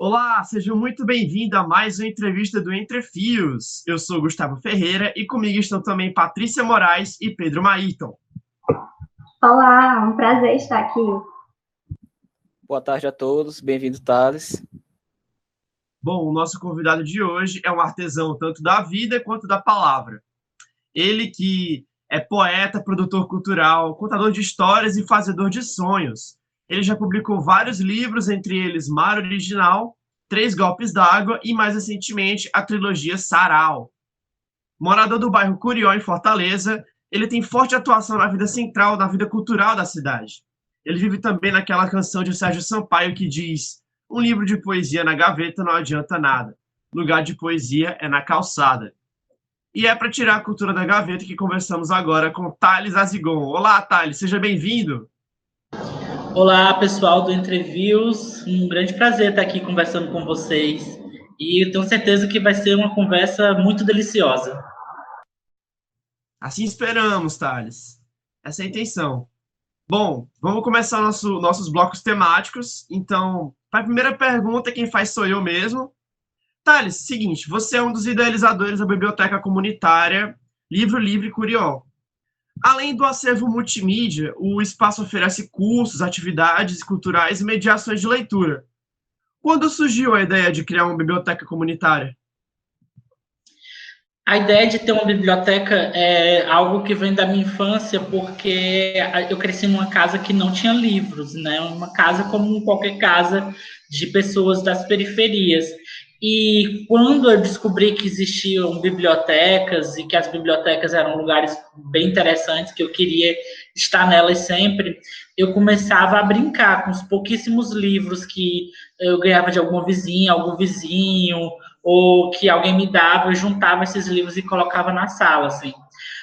Olá, seja muito bem-vindo a mais uma entrevista do Entre Fios. Eu sou Gustavo Ferreira e comigo estão também Patrícia Moraes e Pedro Maíton. Olá, um prazer estar aqui. Boa tarde a todos, bem-vindo, Thales. Bom, o nosso convidado de hoje é um artesão tanto da vida quanto da palavra. Ele que é poeta, produtor cultural, contador de histórias e fazedor de sonhos. Ele já publicou vários livros, entre eles Mar Original, Três Golpes d'Água e, mais recentemente, a trilogia Sarau. Morador do bairro Curió, em Fortaleza, ele tem forte atuação na vida central, na vida cultural da cidade. Ele vive também naquela canção de Sérgio Sampaio que diz: um livro de poesia na gaveta não adianta nada. Lugar de poesia é na calçada. E é para tirar a cultura da gaveta que conversamos agora com Thales Azigon. Olá, Thales, seja bem-vindo. Olá, pessoal do Entreviews. Um grande prazer estar aqui conversando com vocês. E eu tenho certeza que vai ser uma conversa muito deliciosa. Assim esperamos, Thales. Essa é a intenção. Bom, vamos começar nossos blocos temáticos. Então, para a primeira pergunta, quem faz sou eu mesmo. Thales, seguinte, você é um dos idealizadores da biblioteca comunitária Livro Livre Curió. Além do acervo multimídia, o espaço oferece cursos, atividades culturais e mediações de leitura. Quando surgiu a ideia de criar uma biblioteca comunitária? A ideia de ter uma biblioteca é algo que vem da minha infância, porque eu cresci numa casa que não tinha livros, né? Uma casa como qualquer casa de pessoas das periferias. E quando eu descobri que existiam bibliotecas e que as bibliotecas eram lugares bem interessantes, que eu queria estar nelas sempre, eu começava a brincar com os pouquíssimos livros que eu ganhava de algum vizinho, ou que alguém me dava, eu juntava esses livros e colocava na sala, assim.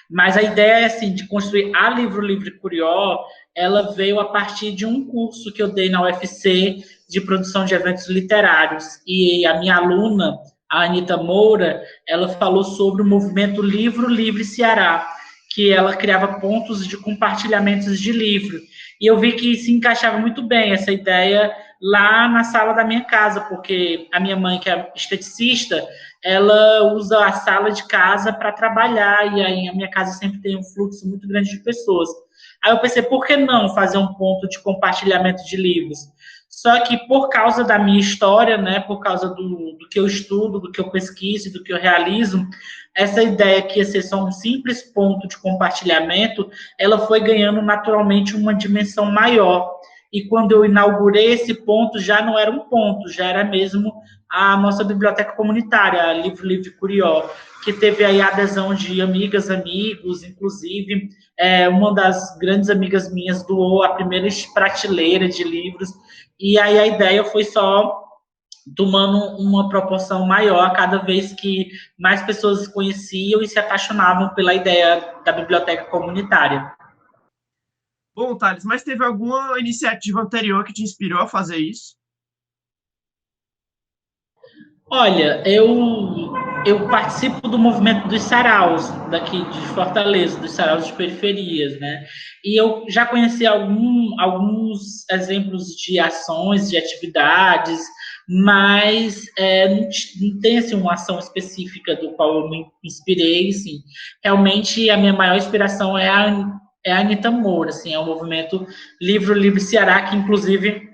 Mas a ideia, assim, de construir a Livro Livre Curió, ela veio a partir de um curso que eu dei na UFC de produção de eventos literários. E a minha aluna, a Anitta Moura, ela falou sobre o movimento Livro Livre Ceará, que ela criava pontos de compartilhamentos de livro. E eu vi que se encaixava muito bem essa ideia lá na sala da minha casa, porque a minha mãe, que é esteticista, ela usa a sala de casa para trabalhar, e aí a minha casa sempre tem um fluxo muito grande de pessoas. Aí eu pensei, por que não fazer um ponto de compartilhamento de livros? Só que por causa da minha história, né, por causa do que eu estudo, do que eu pesquiso, do que eu realizo, essa ideia que ia ser só um simples ponto de compartilhamento, ela foi ganhando naturalmente uma dimensão maior. E quando eu inaugurei esse ponto, já não era um ponto, já era mesmo a nossa biblioteca comunitária, a Livro Livre Curió, que teve aí a adesão de amigas, amigos, inclusive uma das grandes amigas minhas doou a primeira prateleira de livros, e aí a ideia foi só tomando uma proporção maior a cada vez que mais pessoas conheciam e se apaixonavam pela ideia da biblioteca comunitária. Bom, Thales, mas teve alguma iniciativa anterior que te inspirou a fazer isso? Olha, eu participo do movimento dos saraus daqui de Fortaleza, dos saraus de periferias, né? E eu já conheci alguns exemplos de ações, de atividades, mas não tem assim, uma ação específica do qual eu me inspirei, assim. Realmente, a minha maior inspiração é a Anitta Moura, assim, é o movimento Livro Livre Ceará, que inclusive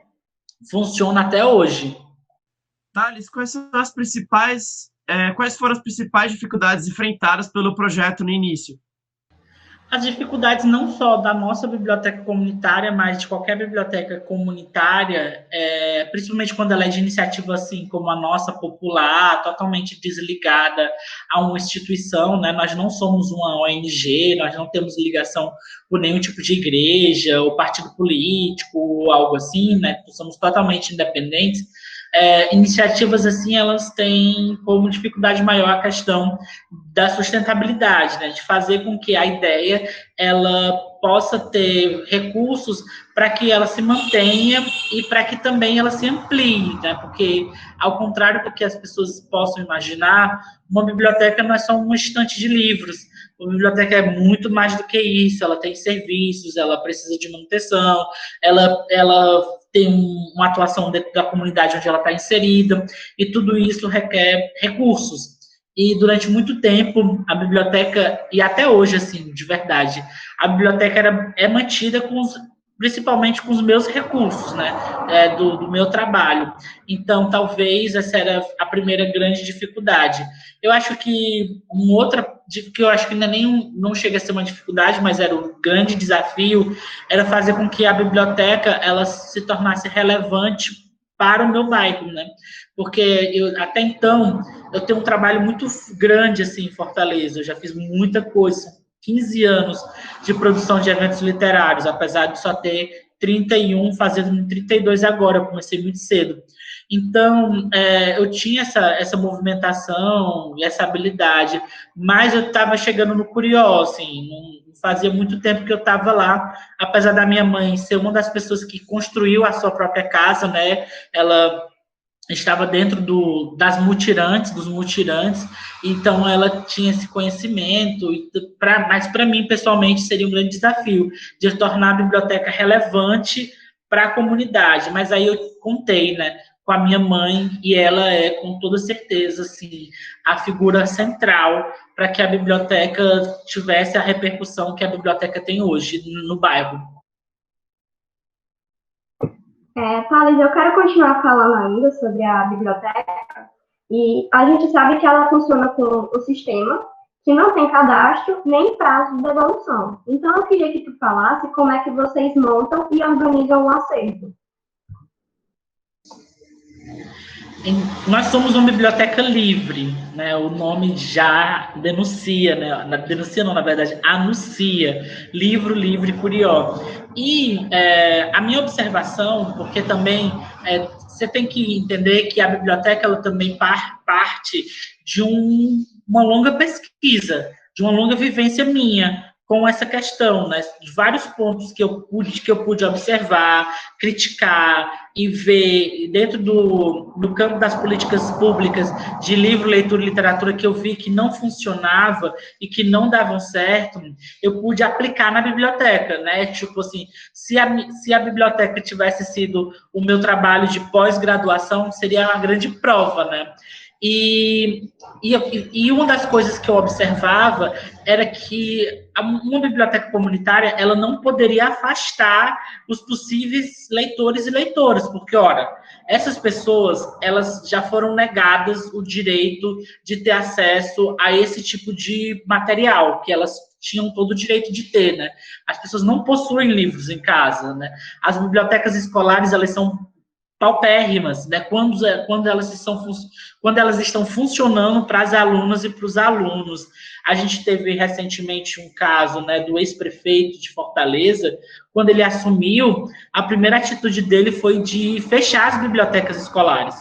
funciona até hoje. Thales, quais foram as principais dificuldades enfrentadas pelo projeto no início? As dificuldades não só da nossa biblioteca comunitária, mas de qualquer biblioteca comunitária, principalmente quando ela é de iniciativa assim como a nossa, popular, totalmente desligada a uma instituição, né? Nós não somos uma ONG, nós não temos ligação com nenhum tipo de igreja ou partido político ou algo assim, né? Somos totalmente independentes. Iniciativas assim, elas têm como dificuldade maior a questão da sustentabilidade, né? De fazer com que a ideia ela possa ter recursos para que ela se mantenha e para que também ela se amplie, né? Porque, ao contrário do que as pessoas possam imaginar, uma biblioteca não é só uma estante de livros. Uma biblioteca é muito mais do que isso, ela tem serviços, ela precisa de manutenção, ela ter uma atuação dentro da comunidade onde ela está inserida, e tudo isso requer recursos. E durante muito tempo, a biblioteca, e até hoje, assim, de verdade, a biblioteca é mantida principalmente com os meus recursos, né, do meu trabalho. Então, talvez essa era a primeira grande dificuldade. Eu acho que que eu acho que não chega a ser uma dificuldade, mas era um grande desafio, era fazer com que a biblioteca ela se tornasse relevante para o meu bairro, né? Porque até então eu tenho um trabalho muito grande assim em Fortaleza, eu já fiz muita coisa, 15 anos de produção de eventos literários, apesar de só ter 31, fazendo 32 agora, eu comecei muito cedo. Então, eu tinha essa movimentação e essa habilidade, mas eu estava chegando no curió, assim, não fazia muito tempo que eu estava lá, apesar da minha mãe ser uma das pessoas que construiu a sua própria casa, né, ela estava dentro dos mutirantes, então ela tinha esse conhecimento, mas para mim, pessoalmente, seria um grande desafio de tornar a biblioteca relevante para a comunidade, mas aí eu contei, né, com a minha mãe, e ela é, com toda certeza, assim, a figura central para que a biblioteca tivesse a repercussão que a biblioteca tem hoje no bairro. Thales, eu quero continuar falando ainda sobre a biblioteca, e a gente sabe que ela funciona com um sistema que não tem cadastro nem prazo de devolução. Então, eu queria que tu falasse como é que vocês montam e organizam o acervo. Nós somos uma biblioteca livre, né? O nome já denuncia, né? Denuncia não, na verdade, anuncia. Livro livre curió. E a minha observação, porque também você tem que entender que a biblioteca ela também parte de uma longa pesquisa, de uma longa vivência minha com essa questão, né? De vários pontos que eu pude observar, criticar e ver dentro do campo das políticas públicas de livro, leitura e literatura que eu vi que não funcionava e que não davam certo, eu pude aplicar na biblioteca, né? Tipo assim, se a biblioteca tivesse sido o meu trabalho de pós-graduação, seria uma grande prova, né? E uma das coisas que eu observava era que uma biblioteca comunitária ela não poderia afastar os possíveis leitores e leitoras, porque, ora, essas pessoas elas já foram negadas o direito de ter acesso a esse tipo de material, que elas tinham todo o direito de ter, né? As pessoas não possuem livros em casa, né? As bibliotecas escolares, elas são paupérrimas, né? Quando elas estão funcionando para as alunas e para os alunos. A gente teve recentemente um caso, né, do ex-prefeito de Fortaleza, quando ele assumiu, a primeira atitude dele foi de fechar as bibliotecas escolares.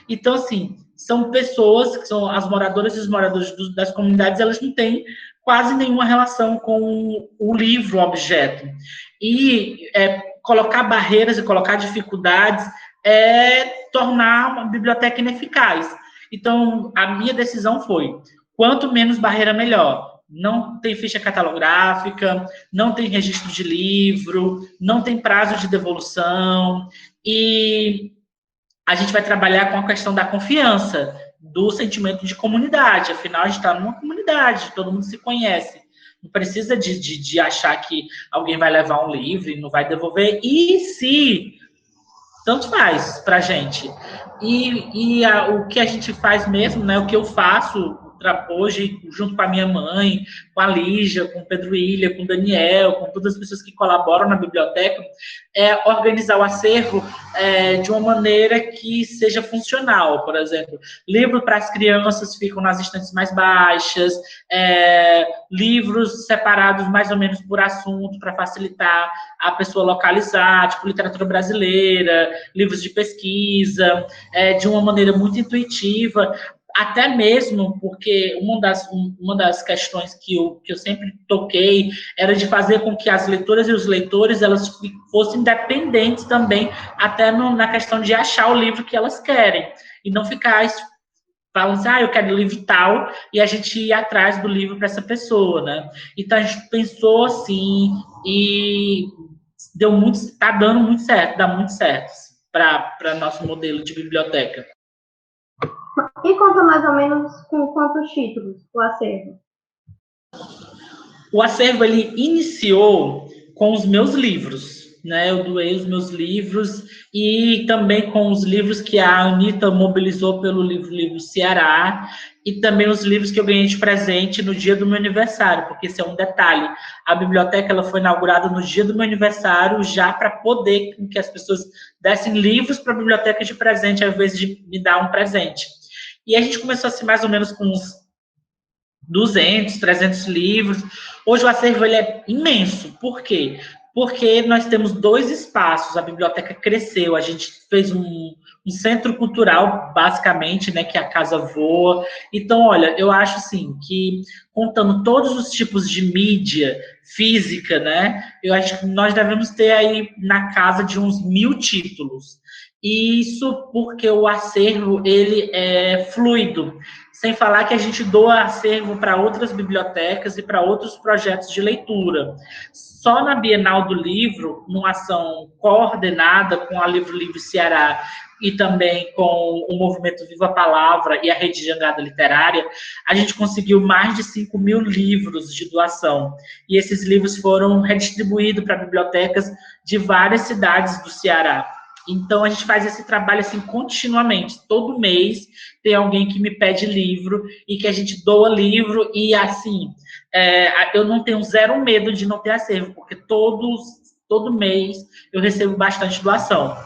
Então, assim, são pessoas que são as moradoras e os moradores das comunidades, elas não têm quase nenhuma relação com o livro, o objeto. E colocar barreiras e colocar dificuldades tornar uma biblioteca ineficaz. Então, a minha decisão foi, quanto menos barreira, melhor. Não tem ficha catalográfica, não tem registro de livro, não tem prazo de devolução, e a gente vai trabalhar com a questão da confiança, do sentimento de comunidade. Afinal, a gente está numa comunidade, todo mundo se conhece. Não precisa de achar que alguém vai levar um livro e não vai devolver. E se... tanto faz para a gente. O que a gente faz mesmo, né, o que eu faço hoje, junto com a minha mãe, com a Lígia, com o Pedro Ilha, com o Daniel, com todas as pessoas que colaboram na biblioteca, é organizar o acervo de uma maneira que seja funcional. Por exemplo, livro para as crianças ficam nas estantes mais baixas, livros separados mais ou menos por assunto, para facilitar a pessoa localizar, tipo literatura brasileira, livros de pesquisa, de uma maneira muito intuitiva, até mesmo porque uma das questões que eu sempre toquei era de fazer com que as leitoras e os leitores elas fossem independentes também, até na questão de achar o livro que elas querem, e não ficar falando assim, eu quero livro tal, e a gente ir atrás do livro para essa pessoa, né? Então, a gente pensou assim, e tá dando muito certo, dá muito certo. para nosso modelo de biblioteca. E conta mais ou menos com quantos títulos o acervo? O acervo, ele iniciou com os meus livros, né? Eu doei os meus livros e também com os livros que a Anitta mobilizou pelo Livro Ceará e também os livros que eu ganhei de presente no dia do meu aniversário, porque esse é um detalhe. A biblioteca ela foi inaugurada no dia do meu aniversário já para poder que as pessoas dessem livros para a biblioteca de presente ao invés de me dar um presente. E a gente começou assim mais ou menos com uns 200, 300 livros. Hoje o acervo ele é imenso. Por quê? Porque nós temos 2 espaços, a biblioteca cresceu, a gente fez um centro cultural, basicamente, né, que é a Casa Voa. Então, olha, eu acho assim, que contando todos os tipos de mídia física, né, eu acho que nós devemos ter aí na casa de uns 1000 títulos. E isso porque o acervo, ele é fluido. Sem falar que a gente doa acervo para outras bibliotecas e para outros projetos de leitura. Só na Bienal do Livro, numa ação coordenada com a Livro Livre Ceará e também com o Movimento Viva a Palavra e a Rede Jangada Literária, a gente conseguiu mais de 5.000 livros de doação. E esses livros foram redistribuídos para bibliotecas de várias cidades do Ceará. Então, a gente faz esse trabalho assim continuamente. Todo mês tem alguém que me pede livro e que a gente doa livro. E, assim, eu não tenho zero medo de não ter acervo, porque todo mês eu recebo bastante doação.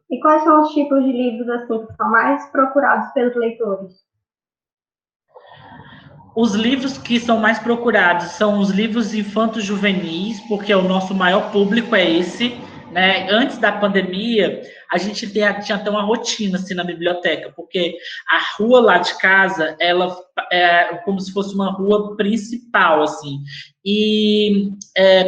E quais são os tipos de livros assim, que são mais procurados pelos leitores? Os livros que são mais procurados são os livros infantos juvenis, porque o nosso maior público é esse. Né? Antes da pandemia, a gente tinha até uma rotina assim, na biblioteca, porque a rua lá de casa, ela é como se fosse uma rua principal, assim, e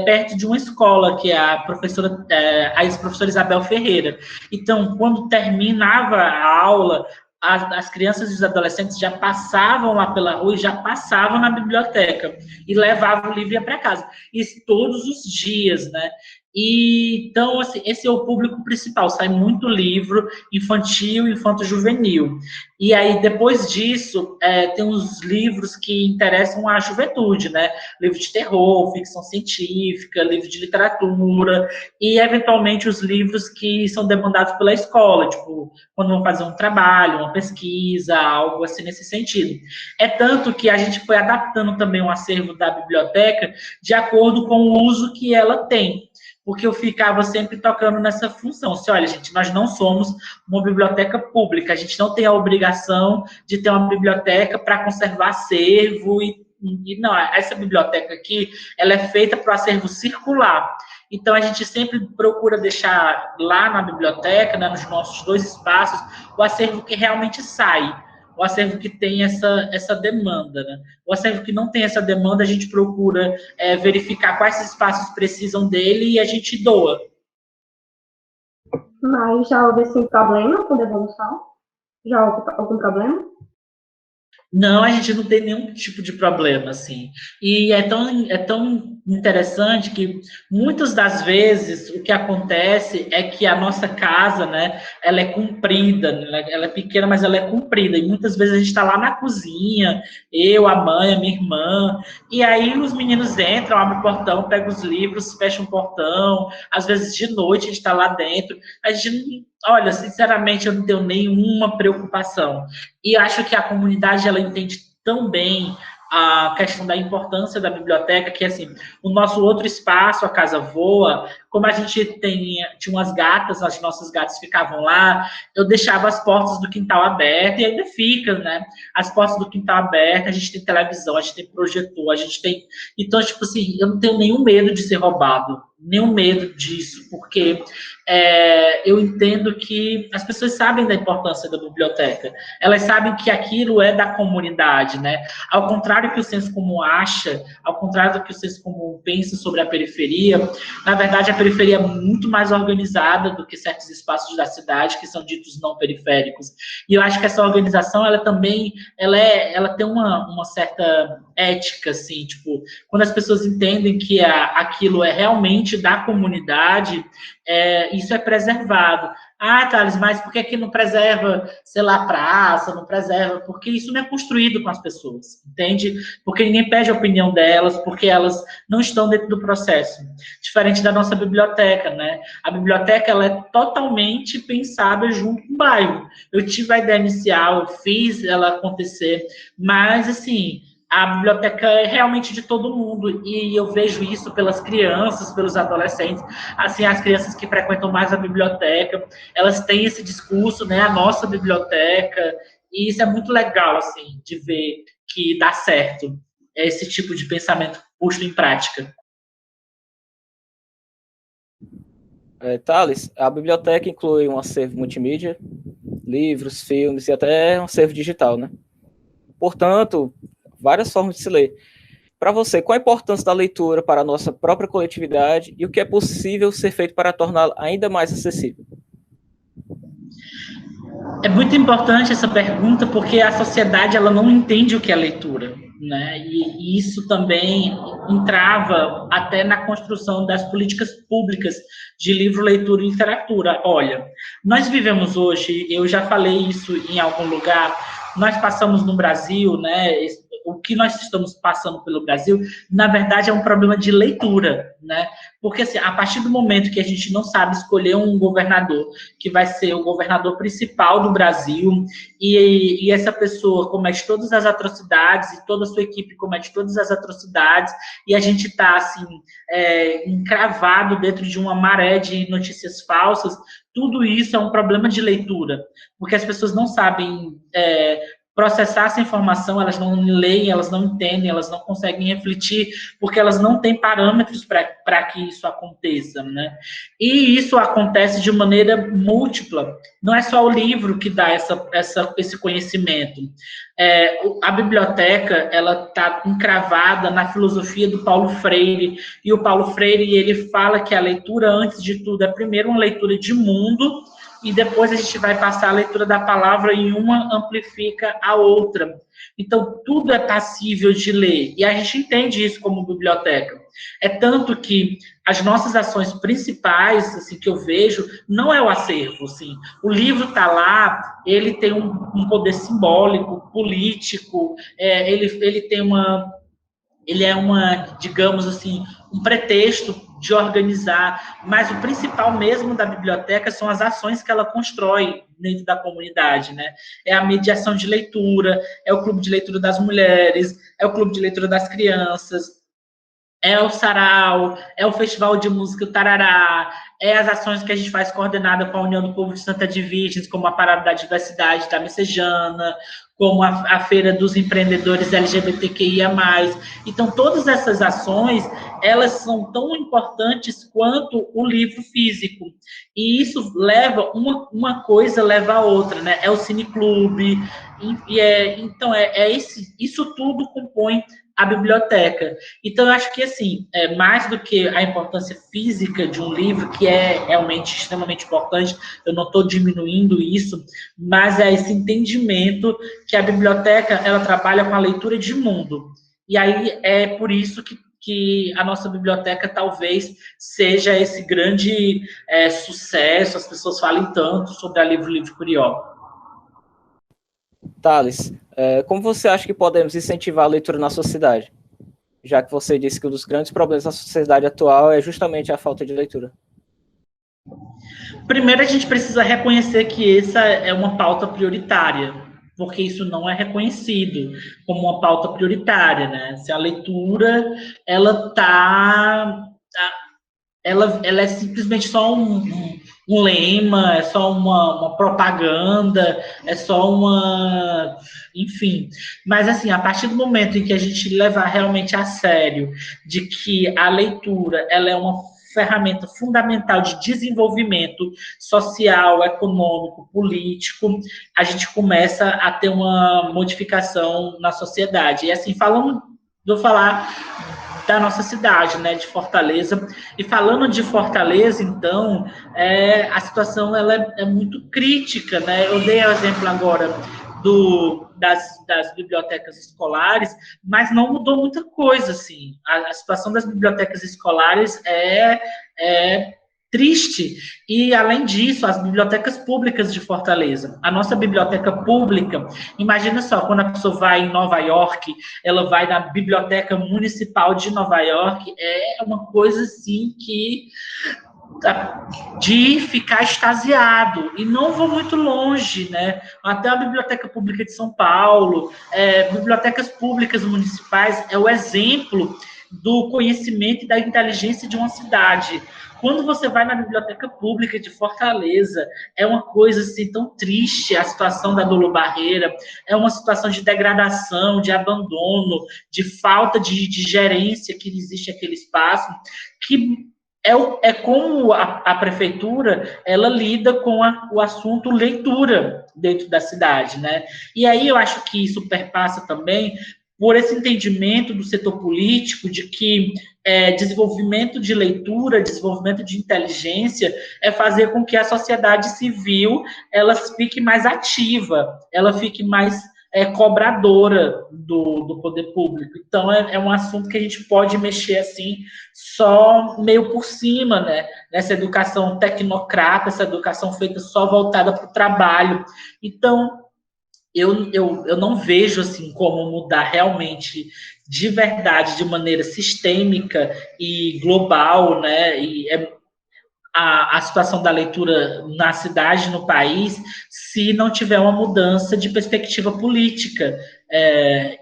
perto de uma escola, que é a ex-professora Isabel Ferreira. Então, quando terminava a aula, as crianças e os adolescentes já passavam lá pela rua e já passavam na biblioteca e levavam o livro e ia para casa. Isso todos os dias, né? E, então, assim, esse é o público principal. Sai muito livro infantil, infanto-juvenil. E aí, depois disso, tem uns livros que interessam a juventude, né? Livro de terror, ficção científica, livro de literatura e, eventualmente, os livros que são demandados pela escola, tipo, quando vão fazer um trabalho, uma pesquisa, algo assim nesse sentido. É tanto que a gente foi adaptando também o acervo da biblioteca de acordo com o uso que ela tem. Porque eu ficava sempre tocando nessa função. Se olha, gente, nós não somos uma biblioteca pública, a gente não tem a obrigação de ter uma biblioteca para conservar acervo e não, essa biblioteca aqui, ela é feita para o acervo circular. Então, a gente sempre procura deixar lá na biblioteca, né, nos nossos 2 espaços, o acervo que realmente sai. O acervo que tem essa demanda, né? O acervo que não tem essa demanda, a gente procura verificar quais espaços precisam dele e a gente doa. Mas já houve, assim, problema com devolução? Já houve algum problema? Não, a gente não tem nenhum tipo de problema, assim. E é tão interessante que muitas das vezes o que acontece é que a nossa casa, né, ela é comprida, né, ela é pequena, mas ela é comprida. E muitas vezes a gente está lá na cozinha, eu, a mãe, a minha irmã, e aí os meninos entram, abrem o portão, pegam os livros, fecham o portão, às vezes de noite a gente está lá dentro. A gente, olha, sinceramente, eu não tenho nenhuma preocupação. E acho que a comunidade, ela entende tão bem a questão da importância da biblioteca, que, assim, o nosso outro espaço, a Casa Voa, como a gente tinha umas gatas, as nossas gatas ficavam lá, eu deixava as portas do quintal abertas, e ainda fica, né? As portas do quintal abertas, a gente tem televisão, a gente tem projetor, a gente tem... Então, tipo assim, eu não tenho nenhum medo de ser roubado, nenhum medo disso, porque eu entendo que as pessoas sabem da importância da biblioteca, elas sabem que aquilo é da comunidade, né? Ao contrário do que o senso comum acha, ao contrário do que o senso comum pensa sobre a periferia, na verdade a periferia é muito mais organizada do que certos espaços da cidade que são ditos não periféricos. E eu acho que essa organização, ela também, ela tem uma certa ética, assim, tipo, quando as pessoas entendem que aquilo é realmente realmente da comunidade, isso é preservado. Ah, Thales, mas por que não preserva, sei lá, praça, não preserva? Porque isso não é construído com as pessoas, entende? Porque ninguém pede a opinião delas, porque elas não estão dentro do processo. Diferente da nossa biblioteca, né? A biblioteca, ela é totalmente pensada junto com o bairro. Eu tive a ideia inicial, eu fiz ela acontecer, mas, assim, a biblioteca é realmente de todo mundo, e eu vejo isso pelas crianças, pelos adolescentes, assim, as crianças que frequentam mais a biblioteca, elas têm esse discurso, né, a nossa biblioteca, e isso é muito legal, assim, de ver que dá certo esse tipo de pensamento posto em prática. Thales, a biblioteca inclui um acervo multimídia, livros, filmes e até um acervo digital, né? Portanto, várias formas de se ler. Para você, qual a importância da leitura para a nossa própria coletividade e o que é possível ser feito para torná-la ainda mais acessível? É muito importante essa pergunta, porque a sociedade ela não entende o que é leitura, né? E isso também entrava até na construção das políticas públicas de livro, leitura e literatura. Olha, nós vivemos hoje, eu já falei isso em algum lugar, nós passamos no Brasil, né? O que nós estamos passando pelo Brasil, na verdade, é um problema de leitura, né? Porque, assim, a partir do momento que a gente não sabe escolher um governador que vai ser o governador principal do Brasil, e essa pessoa comete todas as atrocidades, e toda a sua equipe comete todas as atrocidades, e a gente está, assim, encravado dentro de uma maré de notícias falsas, tudo isso é um problema de leitura, porque as pessoas não sabem processar essa informação, elas não leem, elas não entendem, elas não conseguem refletir, porque elas não têm parâmetros para que isso aconteça, né? E isso acontece de maneira múltipla. Não é só o livro que dá esse conhecimento. A biblioteca, ela está encravada na filosofia do Paulo Freire, e o Paulo Freire, ele fala que a leitura, antes de tudo, é primeiro uma leitura de mundo, e depois a gente vai passar a leitura da palavra e uma amplifica a outra. Então, tudo é passível de ler, e a gente entende isso como biblioteca. É tanto que as nossas ações principais, assim, que eu vejo, não é o acervo, assim. O livro está lá, ele tem um poder simbólico, político, ele tem digamos assim, um pretexto de organizar, mas o principal mesmo da biblioteca são as ações que ela constrói dentro da comunidade, né? É a mediação de leitura, é o clube de leitura das mulheres, é o clube de leitura das crianças, é o sarau, é o festival de música Tarará, é as ações que a gente faz coordenada com a União do Povo de Santa de Virgens, como a Parada da Diversidade da Messejana, como a Feira dos Empreendedores LGBTQIA+. Então, todas essas ações, elas são tão importantes quanto o livro físico. E isso leva, uma coisa leva a outra, né? É o cineclube, então, isso tudo compõe a biblioteca. Então, eu acho que, assim, mais do que a importância física de um livro, que é realmente extremamente importante, eu não estou diminuindo isso, mas é esse entendimento que a biblioteca, ela trabalha com a leitura de mundo. E aí, é por isso que a nossa biblioteca talvez seja esse grande sucesso, as pessoas falem tanto sobre a Livro Curió. Thales, como você acha que podemos incentivar a leitura na sociedade? Já que você disse que um dos grandes problemas da sociedade atual é justamente a falta de leitura. Primeiro, a gente precisa reconhecer que essa é uma pauta prioritária, porque isso não é reconhecido como uma pauta prioritária, né? Se a leitura, ela é simplesmente só um lema, é só uma propaganda, é só enfim. Mas, assim, a partir do momento em que a gente levar realmente a sério de que a leitura, ela é uma ferramenta fundamental de desenvolvimento social, econômico, político, a gente começa a ter uma modificação na sociedade. E, assim, vou falar da nossa cidade, né, de Fortaleza. E falando de Fortaleza, então, a situação ela é muito crítica, né? Eu dei o exemplo agora das bibliotecas escolares, mas não mudou muita coisa, assim. A situação das bibliotecas escolares é triste. E, além disso, as bibliotecas públicas de Fortaleza. A nossa biblioteca pública, imagina só, quando a pessoa vai em Nova York, ela vai na Biblioteca Municipal de Nova York, é uma coisa, assim, que de ficar extasiado, e não vou muito longe, né? Até a Biblioteca Pública de São Paulo, bibliotecas públicas municipais é o exemplo do conhecimento e da inteligência de uma cidade. Quando você vai na Biblioteca Pública de Fortaleza, é uma coisa assim tão triste a situação da Dolo Barreira, é uma situação de degradação, de abandono, de falta de gerência que existe aquele espaço, que é como a prefeitura ela lida com o assunto leitura dentro da cidade, né? E aí eu acho que isso perpassa também por esse entendimento do setor político de que desenvolvimento de leitura, desenvolvimento de inteligência é fazer com que a sociedade civil ela fique mais ativa, ela fique mais cobradora do poder público. Então, é um assunto que a gente pode mexer assim, só meio por cima, né? Nessa educação tecnocrata, essa educação feita só voltada para o trabalho. Então, eu não vejo assim como mudar realmente de verdade, de maneira sistêmica e global, né? E a situação da leitura na cidade, no país, se não tiver uma mudança de perspectiva política.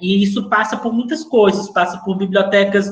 E isso passa por muitas coisas, passa por bibliotecas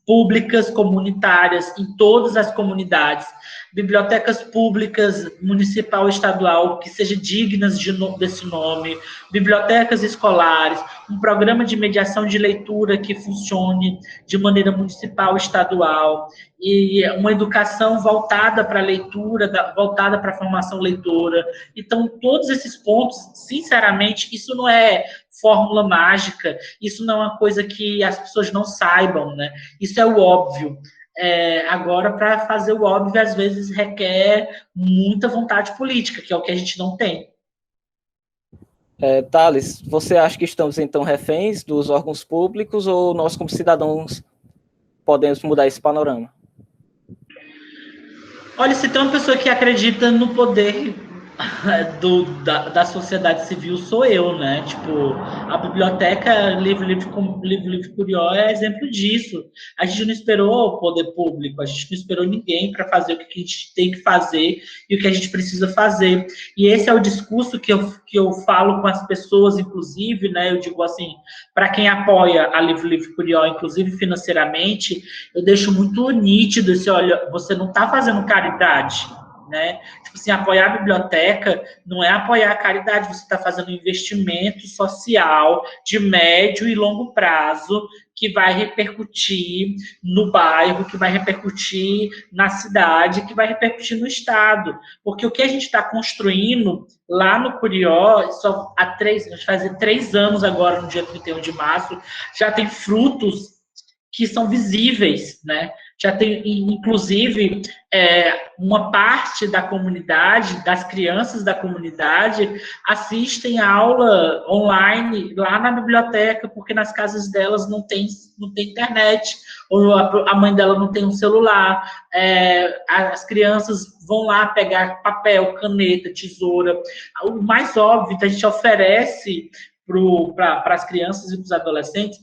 públicas, comunitárias, em todas as comunidades, bibliotecas públicas, municipal e estadual, que sejam dignas desse nome, bibliotecas escolares, um programa de mediação de leitura que funcione de maneira municipal e estadual, e uma educação voltada para a leitura, voltada para a formação leitora. Então, todos esses pontos, sinceramente, isso não é fórmula mágica, isso não é uma coisa que as pessoas não saibam, né? Isso é o óbvio. Agora, para fazer o óbvio, às vezes requer muita vontade política, que é o que a gente não tem. Thales, você acha que estamos, então, reféns dos órgãos públicos ou nós, como cidadãos, podemos mudar esse panorama? Olha, se tem uma pessoa que acredita no poder da sociedade civil, sou eu, né? Tipo, a biblioteca Livre Curió é exemplo disso. A gente não esperou o poder público, a gente não esperou ninguém para fazer o que a gente tem que fazer e o que a gente precisa fazer. E esse é o discurso que eu falo com as pessoas, inclusive, né? Eu digo assim, para quem apoia a Livre Curió, inclusive financeiramente, eu deixo muito nítido esse, olha, você não está fazendo caridade, né? Tipo assim, apoiar a biblioteca não é apoiar a caridade, você está fazendo um investimento social de médio e longo prazo que vai repercutir no bairro, que vai repercutir na cidade, que vai repercutir no estado, porque o que a gente está construindo lá no Curió, só há vai fazer 3 anos agora, no dia 31 de março, já tem frutos que são visíveis, né? Já tem, inclusive, uma parte da comunidade, das crianças da comunidade, assistem a aula online lá na biblioteca, porque nas casas delas não tem internet, ou a mãe dela não tem um celular. As crianças vão lá pegar papel, caneta, tesoura. O mais óbvio, a gente oferece para as crianças e para os adolescentes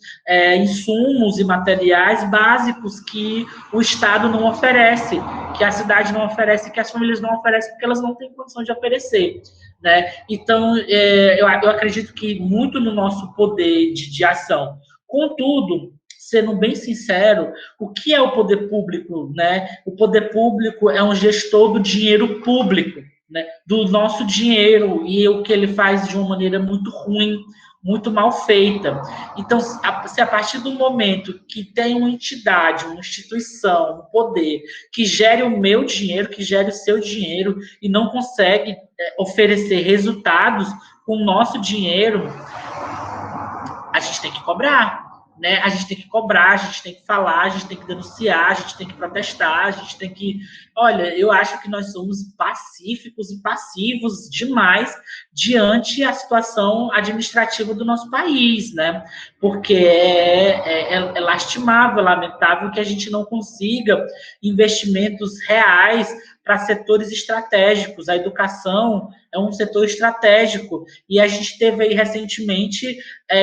insumos e materiais básicos que o Estado não oferece, que a cidade não oferece, que as famílias não oferecem, porque elas não têm condição de oferecer, né? Então, eu acredito que muito no nosso poder de ação. Contudo, sendo bem sincero, o que é o poder público, né? O poder público é um gestor do dinheiro público, né, do nosso dinheiro, e o que ele faz de uma maneira muito ruim, muito mal feita. Então, se a partir do momento que tem uma entidade, uma instituição, um poder que gere o meu dinheiro, que gere o seu dinheiro e não consegue oferecer resultados com o nosso dinheiro, a gente tem que cobrar, né, a gente tem que cobrar, a gente tem que falar, a gente tem que denunciar, a gente tem que protestar, a gente tem que... Olha, eu acho que nós somos pacíficos e passivos demais diante a situação administrativa do nosso país, né? Porque é lastimável, lamentável que a gente não consiga investimentos reais para setores estratégicos. A educação é um setor estratégico e a gente teve aí recentemente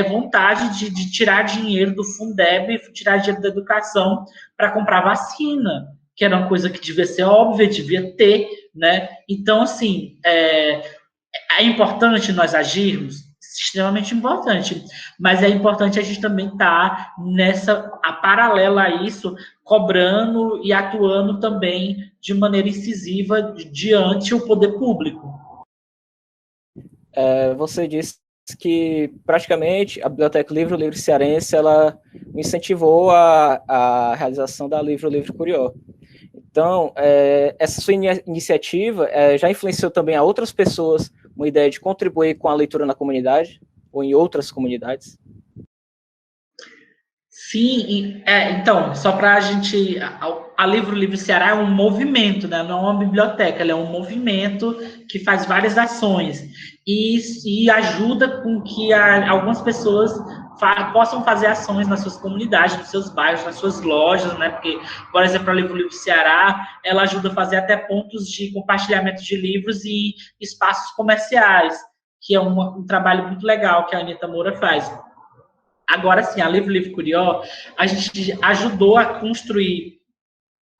vontade de tirar dinheiro do Fundeb, tirar dinheiro da educação para comprar vacina, que era uma coisa que devia ser óbvia, devia ter, né? Então, assim, é importante nós agirmos, extremamente importante, mas é importante a gente também estar a paralela a isso, cobrando e atuando também de maneira incisiva diante o poder público. Você disse que praticamente a Biblioteca Livro Livre Cearense ela incentivou a realização da Livro Livre Curió. Então, essa sua iniciativa já influenciou também a outras pessoas uma ideia de contribuir com a leitura na comunidade ou em outras comunidades? Sim, então, só para a gente... A Livro Livre Ceará é um movimento, né? Não é uma biblioteca, ela é um movimento que faz várias ações e ajuda com que algumas pessoas possam fazer ações nas suas comunidades, nos seus bairros, nas suas lojas, né? Porque, por exemplo, a Livro Livre Ceará, ela ajuda a fazer até pontos de compartilhamento de livros e espaços comerciais, que é um trabalho muito legal que a Anitta Moura faz. Agora sim, a Livro Livre Curió, a gente ajudou a construir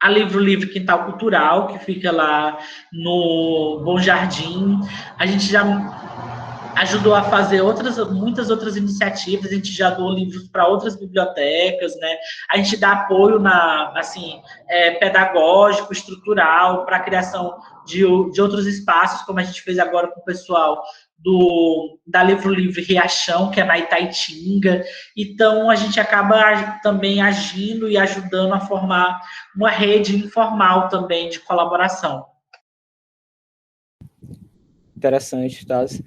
a Livro Livre Quintal Cultural, que fica lá no Bom Jardim. A gente já ajudou a fazer muitas outras iniciativas, a gente já doou livros para outras bibliotecas, né? A gente dá apoio pedagógico, estrutural, para a criação de outros espaços, como a gente fez agora com o pessoal da Livro Livre Riachão, que é na Itaitinga. Então, a gente acaba também agindo e ajudando a formar uma rede informal também de colaboração. Interessante, Thales.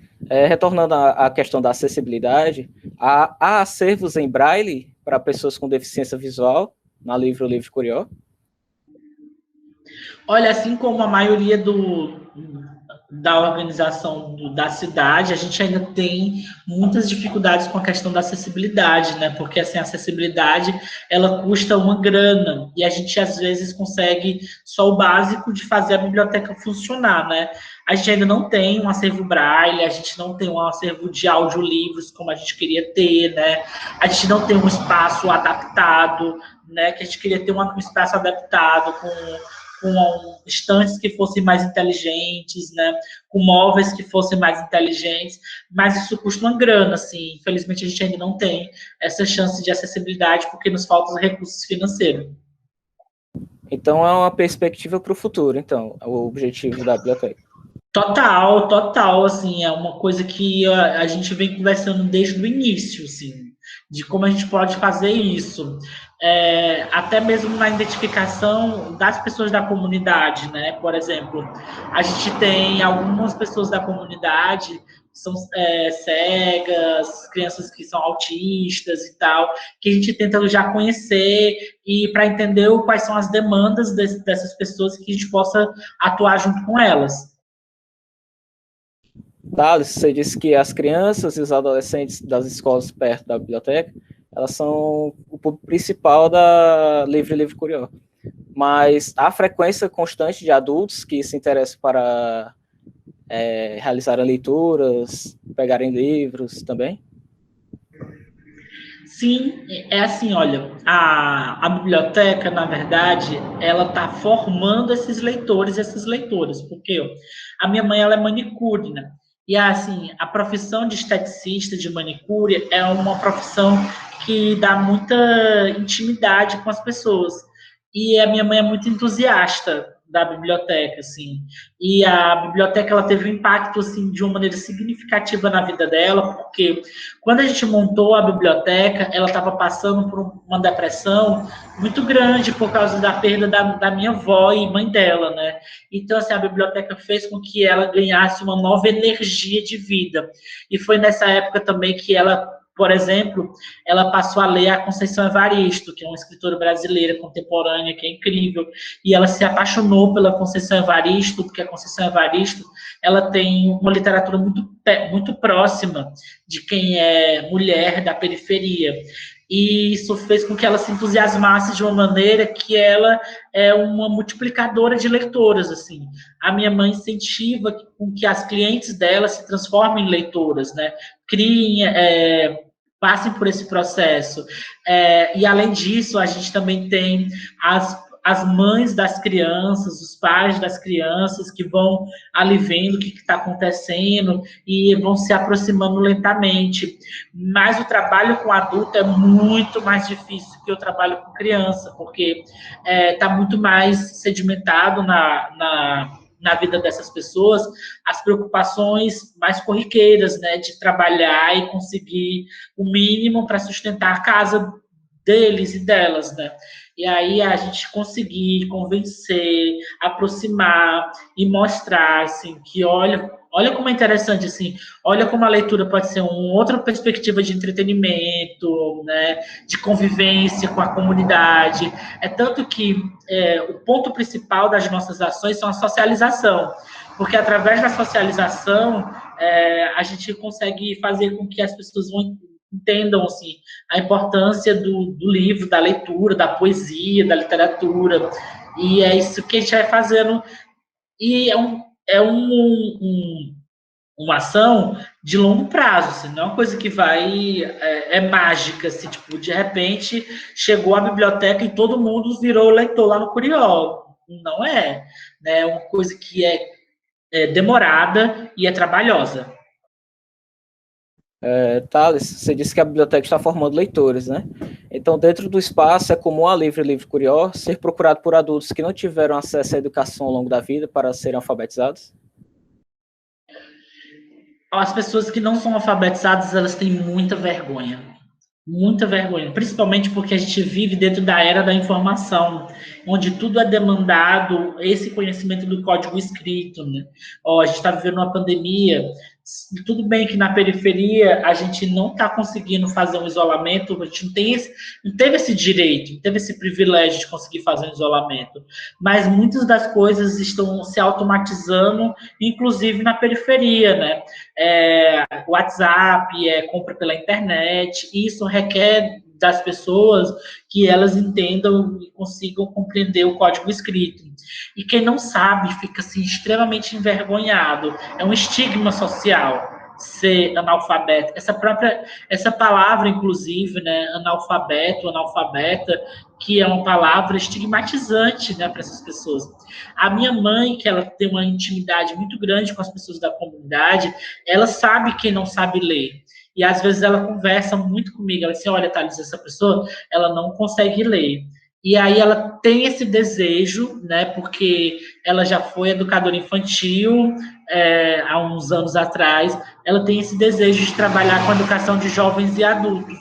Retornando à questão da acessibilidade, há acervos em braille para pessoas com deficiência visual na Livro Livre Curió? Olha, assim como a maioria da organização da cidade, a gente ainda tem muitas dificuldades com a questão da acessibilidade, né? Porque assim, a acessibilidade, ela custa uma grana e a gente às vezes consegue só o básico de fazer a biblioteca funcionar, né? A gente ainda não tem um acervo braille, a gente não tem um acervo de audiolivros como a gente queria ter, né? A gente não tem um espaço adaptado, né? Que a gente queria ter um espaço adaptado com estantes que fossem mais inteligentes, né, com móveis que fossem mais inteligentes, mas isso custa uma grana, assim, infelizmente a gente ainda não tem essa chance de acessibilidade porque nos faltam recursos financeiros. Então é uma perspectiva para o futuro, então, o objetivo da biblioteca. Total, assim, é uma coisa que a gente vem conversando desde o início, assim, de como a gente pode fazer isso. Até mesmo na identificação das pessoas da comunidade, né? Por exemplo, a gente tem algumas pessoas da comunidade que são cegas, crianças que são autistas e tal, que a gente tenta já conhecer e para entender quais são as demandas dessas pessoas que a gente possa atuar junto com elas. Thales, você disse que as crianças e os adolescentes das escolas perto da biblioteca, elas são o público principal da Livro Livre Curió. Mas há frequência constante de adultos que se interessam para realizarem leituras, pegarem livros também? Sim, é assim, olha, a biblioteca, na verdade, ela está formando esses leitores e essas leitoras, porque a minha mãe, ela é manicure, né? E, assim, a profissão de esteticista, de manicure, é uma profissão que dá muita intimidade com as pessoas. E a minha mãe é muito entusiasta da biblioteca, assim. E a biblioteca, ela teve um impacto, assim, de uma maneira significativa na vida dela, porque quando a gente montou a biblioteca, ela estava passando por uma depressão muito grande por causa da perda da minha avó e mãe dela, né? Então, assim, a biblioteca fez com que ela ganhasse uma nova energia de vida. E foi nessa época também que ela Por exemplo, ela passou a ler a Conceição Evaristo, que é uma escritora brasileira contemporânea, que é incrível, e ela se apaixonou pela Conceição Evaristo, porque a Conceição Evaristo ela tem uma literatura muito próxima de quem é mulher da periferia. E isso fez com que ela se entusiasmasse de uma maneira que ela é uma multiplicadora de leitoras, assim. A minha mãe incentiva com que as clientes dela se transformem em leitoras, né? Criem, passem por esse processo. E, além disso, a gente também tem as mães das crianças, os pais das crianças que vão ali vendo o que está acontecendo e vão se aproximando lentamente. Mas o trabalho com adulto é muito mais difícil que o trabalho com criança, porque está muito mais sedimentado na vida dessas pessoas as preocupações mais corriqueiras, né, de trabalhar e conseguir o mínimo para sustentar a casa deles e delas, né? E aí a gente conseguir convencer, aproximar e mostrar, assim, que olha como é interessante, assim, olha como a leitura pode ser uma outra perspectiva de entretenimento, né, de convivência com a comunidade. É tanto que o ponto principal das nossas ações são a socialização, porque através da socialização a gente consegue fazer com que as pessoas entendam assim, a importância do livro, da leitura, da poesia, da literatura, e é isso que a gente vai fazendo, e uma ação de longo prazo, assim, não é uma coisa que vai, mágica, assim, tipo, de repente chegou a biblioteca e todo mundo virou leitor lá no Curió, não é, né? É uma coisa que é demorada e é trabalhosa. Thales, você disse que a biblioteca está formando leitores, né? Então, dentro do espaço, é comum a Livre Curió ser procurado por adultos que não tiveram acesso à educação ao longo da vida para serem alfabetizados? As pessoas que não são alfabetizadas, elas têm muita vergonha, principalmente porque a gente vive dentro da era da informação, onde tudo é demandado, esse conhecimento do código escrito, né? A gente está vivendo uma pandemia, tudo bem que na periferia a gente não está conseguindo fazer um isolamento, a gente não teve esse direito, não teve esse privilégio de conseguir fazer um isolamento, mas muitas das coisas estão se automatizando, inclusive na periferia, né? WhatsApp, compra pela internet, e isso requer das pessoas que elas entendam e consigam compreender o código escrito. E quem não sabe fica assim, extremamente envergonhado. É um estigma social ser analfabeto. Essa palavra, inclusive, né, analfabeto, analfabeta, que é uma palavra estigmatizante, né, para essas pessoas. A minha mãe, que ela tem uma intimidade muito grande com as pessoas da comunidade, ela sabe quem não sabe ler. E às vezes ela conversa muito comigo, ela diz assim, olha, Thales, essa pessoa, ela não consegue ler. E aí ela tem esse desejo, né, porque ela já foi educadora infantil há uns anos atrás, ela tem esse desejo de trabalhar com a educação de jovens e adultos,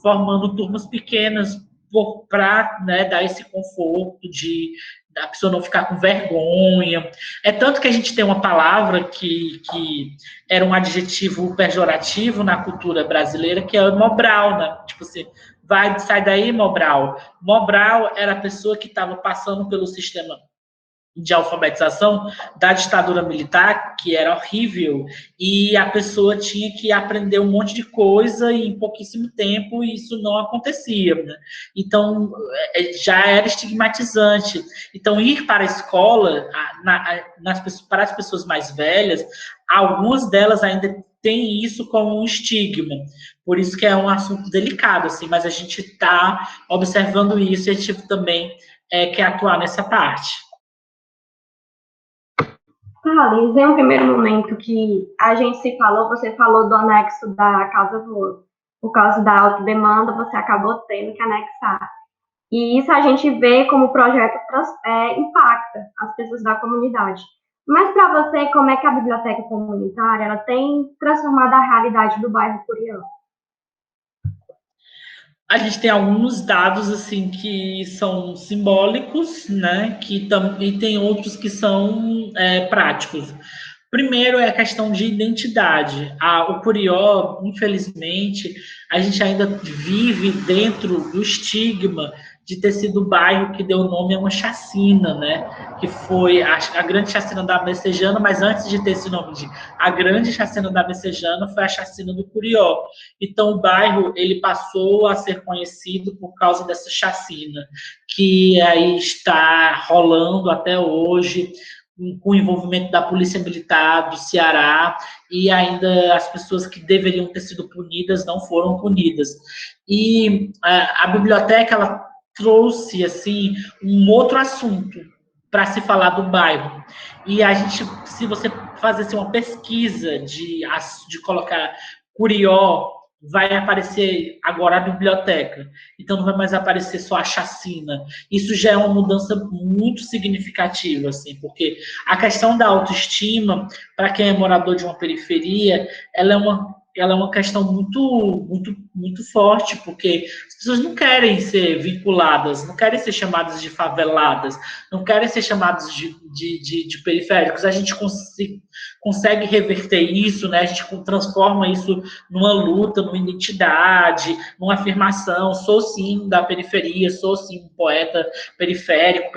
formando turmas pequenas para, né, dar esse conforto de a pessoa não ficar com vergonha. É tanto que a gente tem uma palavra que era um adjetivo pejorativo na cultura brasileira, que é o Mobral, né? Tipo assim, sai daí, Mobral. Mobral era a pessoa que estava passando pelo sistema de alfabetização da ditadura militar, que era horrível, e a pessoa tinha que aprender um monte de coisa em pouquíssimo tempo, e isso não acontecia, né? Então, já era estigmatizante. Então, ir para a escola, para as pessoas mais velhas, algumas delas ainda têm isso como um estigma. Por isso que é um assunto delicado, assim, mas a gente está observando isso e a gente também quer atuar nessa parte. Thales, em um primeiro momento que a gente se falou, você falou do anexo da Casa Voa. Por causa da alta demanda, você acabou tendo que anexar. E isso a gente vê como o projeto impacta as pessoas da comunidade. Mas para você, como é que a biblioteca comunitária ela tem transformado a realidade do bairro Curió? A gente tem alguns dados assim que são simbólicos, né? E tem outros que são práticos. Primeiro é a questão de identidade. O Curió, infelizmente, a gente ainda vive dentro do estigma de ter sido o bairro que deu nome a uma chacina, né? Que foi a grande chacina da Messejana, mas antes de ter esse nome de a grande chacina da Messejana foi a chacina do Curió. Então o bairro ele passou a ser conhecido por causa dessa chacina, que aí está rolando até hoje, com o envolvimento da Polícia Militar do Ceará, e ainda as pessoas que deveriam ter sido punidas não foram punidas. E a biblioteca, ela trouxe, assim, um outro assunto para se falar do bairro. E a gente, se você fazer assim, uma pesquisa de colocar Curió, vai aparecer agora a biblioteca. Então não vai mais aparecer só a chacina. Isso já é uma mudança muito significativa, assim, porque a questão da autoestima, para quem é morador de uma periferia, ela é uma questão muito forte, porque as pessoas não querem ser vinculadas, não querem ser chamadas de faveladas, não querem ser chamadas de periféricos. A gente consegue reverter isso, né? A gente transforma isso numa luta, numa identidade, numa afirmação. Sou sim da periferia, sou sim um poeta periférica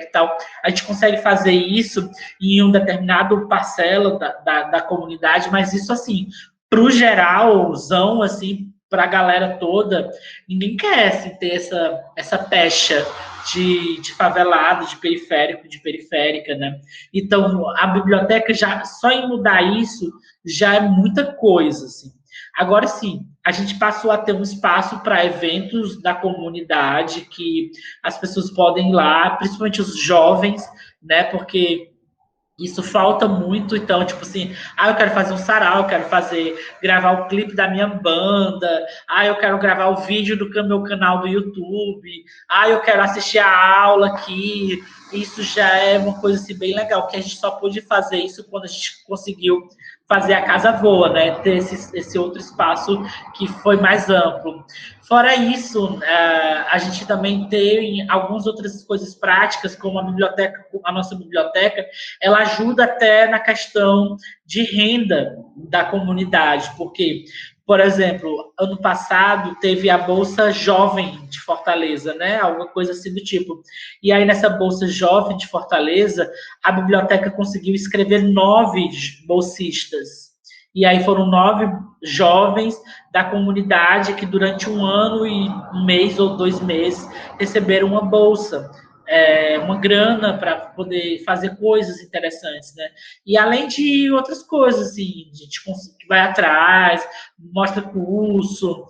e tal. A gente consegue fazer isso em um determinado parcela da comunidade, mas isso assim, pro geralzão, assim, para a galera toda, ninguém quer assim, ter essa pecha de favelado, de periférico, de periférica, né? Então, a biblioteca, já só em mudar isso, já é muita coisa, assim. Agora, sim, a gente passou a ter um espaço para eventos da comunidade, que as pessoas podem ir lá, principalmente os jovens, né? Porque isso falta muito, então, tipo assim, eu quero fazer um sarau, eu quero gravar o clipe da minha banda, eu quero gravar o vídeo do meu canal do YouTube, eu quero assistir a aula aqui. Isso já é uma coisa assim, bem legal, que a gente só pôde fazer isso quando a gente conseguiu fazer a Casa Voa, né? Ter esse outro espaço que foi mais amplo. Fora isso, a gente também tem algumas outras coisas práticas, como a nossa biblioteca, ela ajuda até na questão de renda da comunidade, porque, por exemplo, ano passado teve a Bolsa Jovem de Fortaleza, né? Alguma coisa assim do tipo. E aí, nessa Bolsa Jovem de Fortaleza, a biblioteca conseguiu inscrever 9 bolsistas. E aí foram 9 jovens da comunidade que durante um ano e um mês ou 2 meses receberam uma bolsa, uma grana para poder fazer coisas interessantes, né? E além de outras coisas, assim, a gente que vai atrás, mostra curso,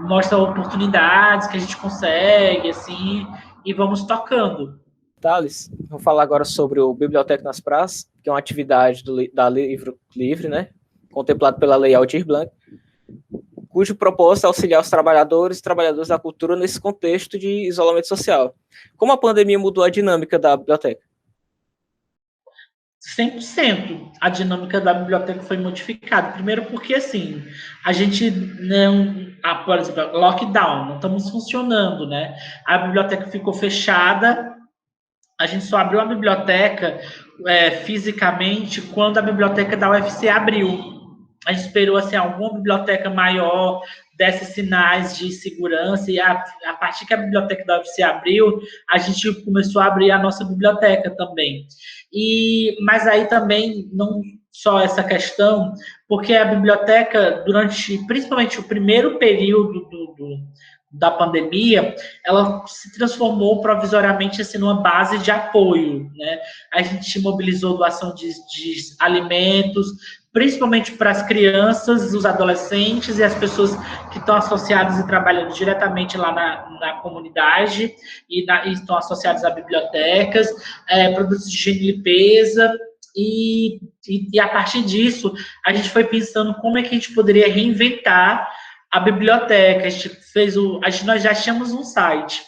mostra oportunidades que a gente consegue, assim, e vamos tocando. Thales, vou falar agora sobre o Biblioteca nas Praças, que é uma atividade da Livro Livre, né, contemplado pela Lei Aldir Blanc, cujo propósito é auxiliar os trabalhadores e trabalhadoras da cultura nesse contexto de isolamento social. Como a pandemia mudou a dinâmica da biblioteca? 100% a dinâmica da biblioteca foi modificada. Primeiro porque, assim, a gente não... por exemplo, lockdown, não estamos funcionando, né? A biblioteca ficou fechada. A gente só abriu a biblioteca fisicamente quando a biblioteca da UFC abriu. A gente esperou assim, alguma biblioteca maior desse sinais de segurança, e a partir que a biblioteca da UFC abriu, a gente começou a abrir a nossa biblioteca também. Mas aí também, não só essa questão, porque a biblioteca, principalmente o primeiro período da pandemia, ela se transformou provisoriamente assim, numa base de apoio, né? A gente mobilizou doação de alimentos, principalmente para as crianças, os adolescentes e as pessoas que estão associadas e trabalhando diretamente lá na comunidade e estão associados a bibliotecas, produtos de higiene e limpeza. E a partir disso, a gente foi pensando como é que a gente poderia reinventar a biblioteca. Nós já tínhamos um site,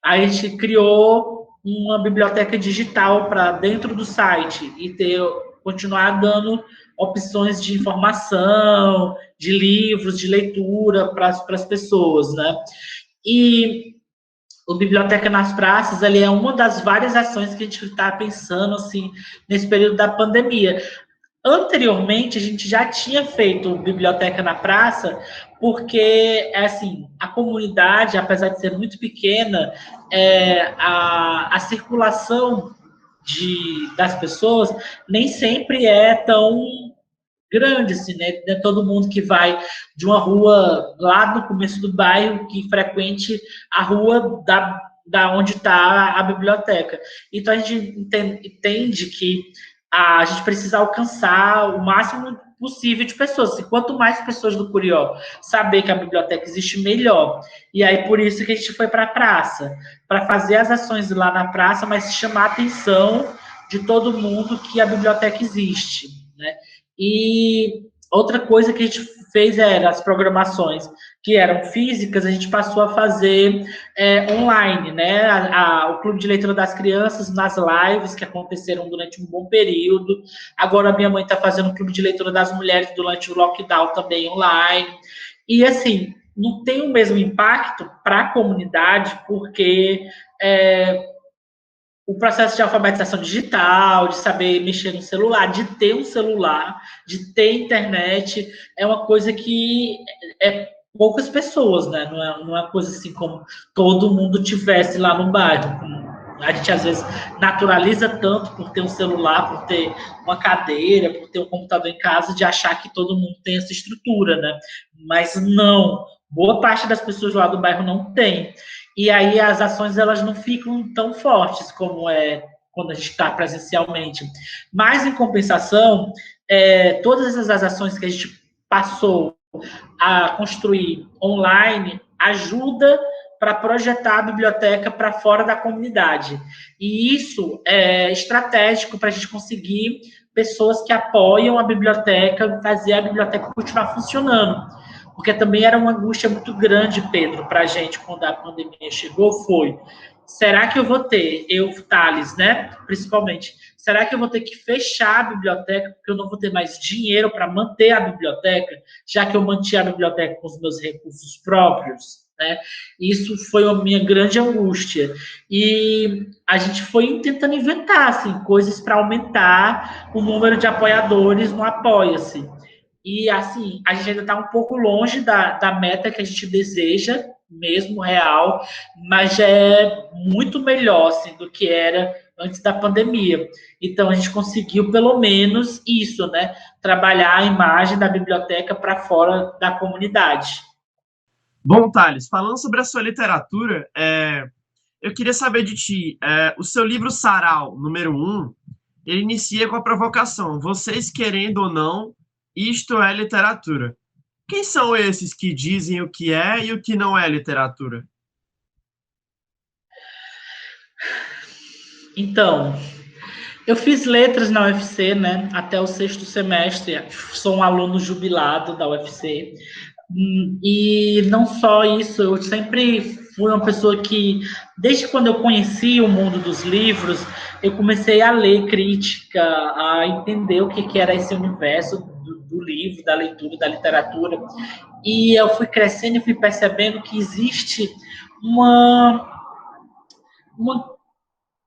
a gente criou uma biblioteca digital para dentro do site e continuar dando opções de informação, de livros, de leitura para as pessoas, né? E o Biblioteca nas Praças, ele é uma das várias ações que a gente está pensando assim nesse período da pandemia. Anteriormente, a gente já tinha feito biblioteca na praça, porque, assim, a comunidade, apesar de ser muito pequena, a circulação das pessoas nem sempre é tão grande, assim, né? Não é todo mundo que vai de uma rua lá no começo do bairro que frequente a rua da onde está a biblioteca. Então, a gente entende que a gente precisa alcançar o máximo possível de pessoas. E quanto mais pessoas do Curió saber que a biblioteca existe, melhor. E aí, por isso que a gente foi para a praça, para fazer as ações lá na praça, mas chamar a atenção de todo mundo que a biblioteca existe, né? E outra coisa que a gente fez era as programações que eram físicas, a gente passou a fazer online, né? O Clube de Leitura das Crianças nas lives que aconteceram durante um bom período. Agora a minha mãe está fazendo o Clube de Leitura das Mulheres durante o lockdown também online. E assim, não tem o mesmo impacto para a comunidade, porque o processo de alfabetização digital, de saber mexer no celular, de ter um celular, de ter internet, é uma coisa que é poucas pessoas, né? Não é uma coisa assim como todo mundo tivesse lá no bairro. A gente, às vezes, naturaliza tanto por ter um celular, por ter uma cadeira, por ter um computador em casa, de achar que todo mundo tem essa estrutura, né? Mas não. Boa parte das pessoas lá do bairro não tem. E aí as ações elas não ficam tão fortes como quando a gente está presencialmente. Mas, em compensação, todas essas ações que a gente passou a construir online ajuda para projetar a biblioteca para fora da comunidade. E isso é estratégico para a gente conseguir pessoas que apoiam a biblioteca, fazer a biblioteca continuar funcionando. Porque também era uma angústia muito grande, Pedro, para a gente, quando a pandemia chegou, será que eu vou ter, Thales, né, principalmente, será que eu vou ter que fechar a biblioteca, porque eu não vou ter mais dinheiro para manter a biblioteca, já que eu mantinha a biblioteca com os meus recursos próprios, né? Isso foi a minha grande angústia. E a gente foi tentando inventar, assim, coisas para aumentar o número de apoiadores no Apoia-se. E, assim, a gente ainda está um pouco longe da meta que a gente deseja, mesmo real, mas já é muito melhor assim, do que era antes da pandemia. Então, a gente conseguiu, pelo menos, isso, né? Trabalhar a imagem da biblioteca para fora da comunidade. Bom, Thales, falando sobre a sua literatura, eu queria saber de ti, o seu livro Sarau, número 1, ele inicia com a provocação: vocês querendo ou não, isto é literatura. Quem são esses que dizem o que é e o que não é literatura? Então, eu fiz letras na UFC, né, até o 6º semestre, sou um aluno jubilado da UFC, e não só isso, eu sempre fui uma pessoa que, desde quando eu conheci o mundo dos livros, eu comecei a ler crítica, a entender o que era esse universo do livro, da leitura, da literatura, e eu fui crescendo e fui percebendo que existe um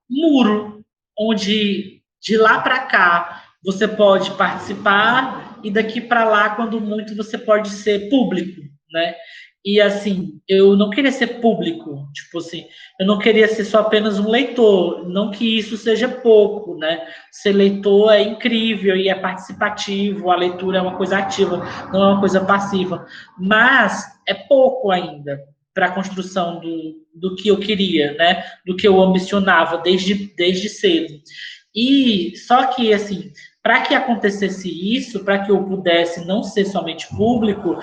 muro, onde de lá para cá você pode participar e daqui para lá, quando muito, você pode ser público, né? E assim, eu não queria ser público, tipo assim, eu não queria ser só apenas um leitor, não que isso seja pouco, né? Ser leitor é incrível e é participativo, a leitura é uma coisa ativa, não é uma coisa passiva, mas é pouco ainda para a construção do que eu queria, né? Do que eu ambicionava desde cedo. E só que, assim, para que acontecesse isso, para que eu pudesse não ser somente público,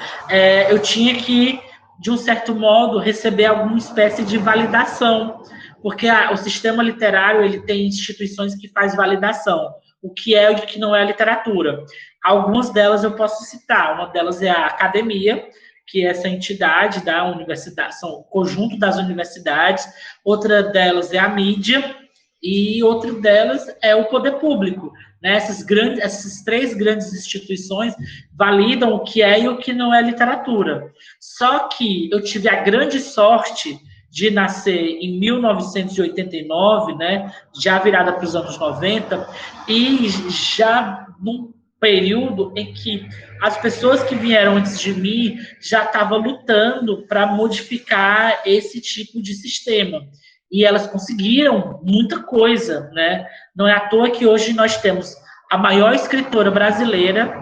eu tinha que, de um certo modo, receber alguma espécie de validação, porque o sistema literário ele tem instituições que faz validação, o que é e o que não é literatura. Algumas delas eu posso citar, uma delas é a academia, que é essa entidade da universidade, são o conjunto das universidades, outra delas é a mídia, e outra delas é o poder público. Né? Essas 3 grandes instituições validam o que é e o que não é literatura. Só que eu tive a grande sorte de nascer em 1989, né, já virada para os anos 90, e já período em que as pessoas que vieram antes de mim já estavam lutando para modificar esse tipo de sistema. E elas conseguiram muita coisa, né? Não é à toa que hoje nós temos a maior escritora brasileira,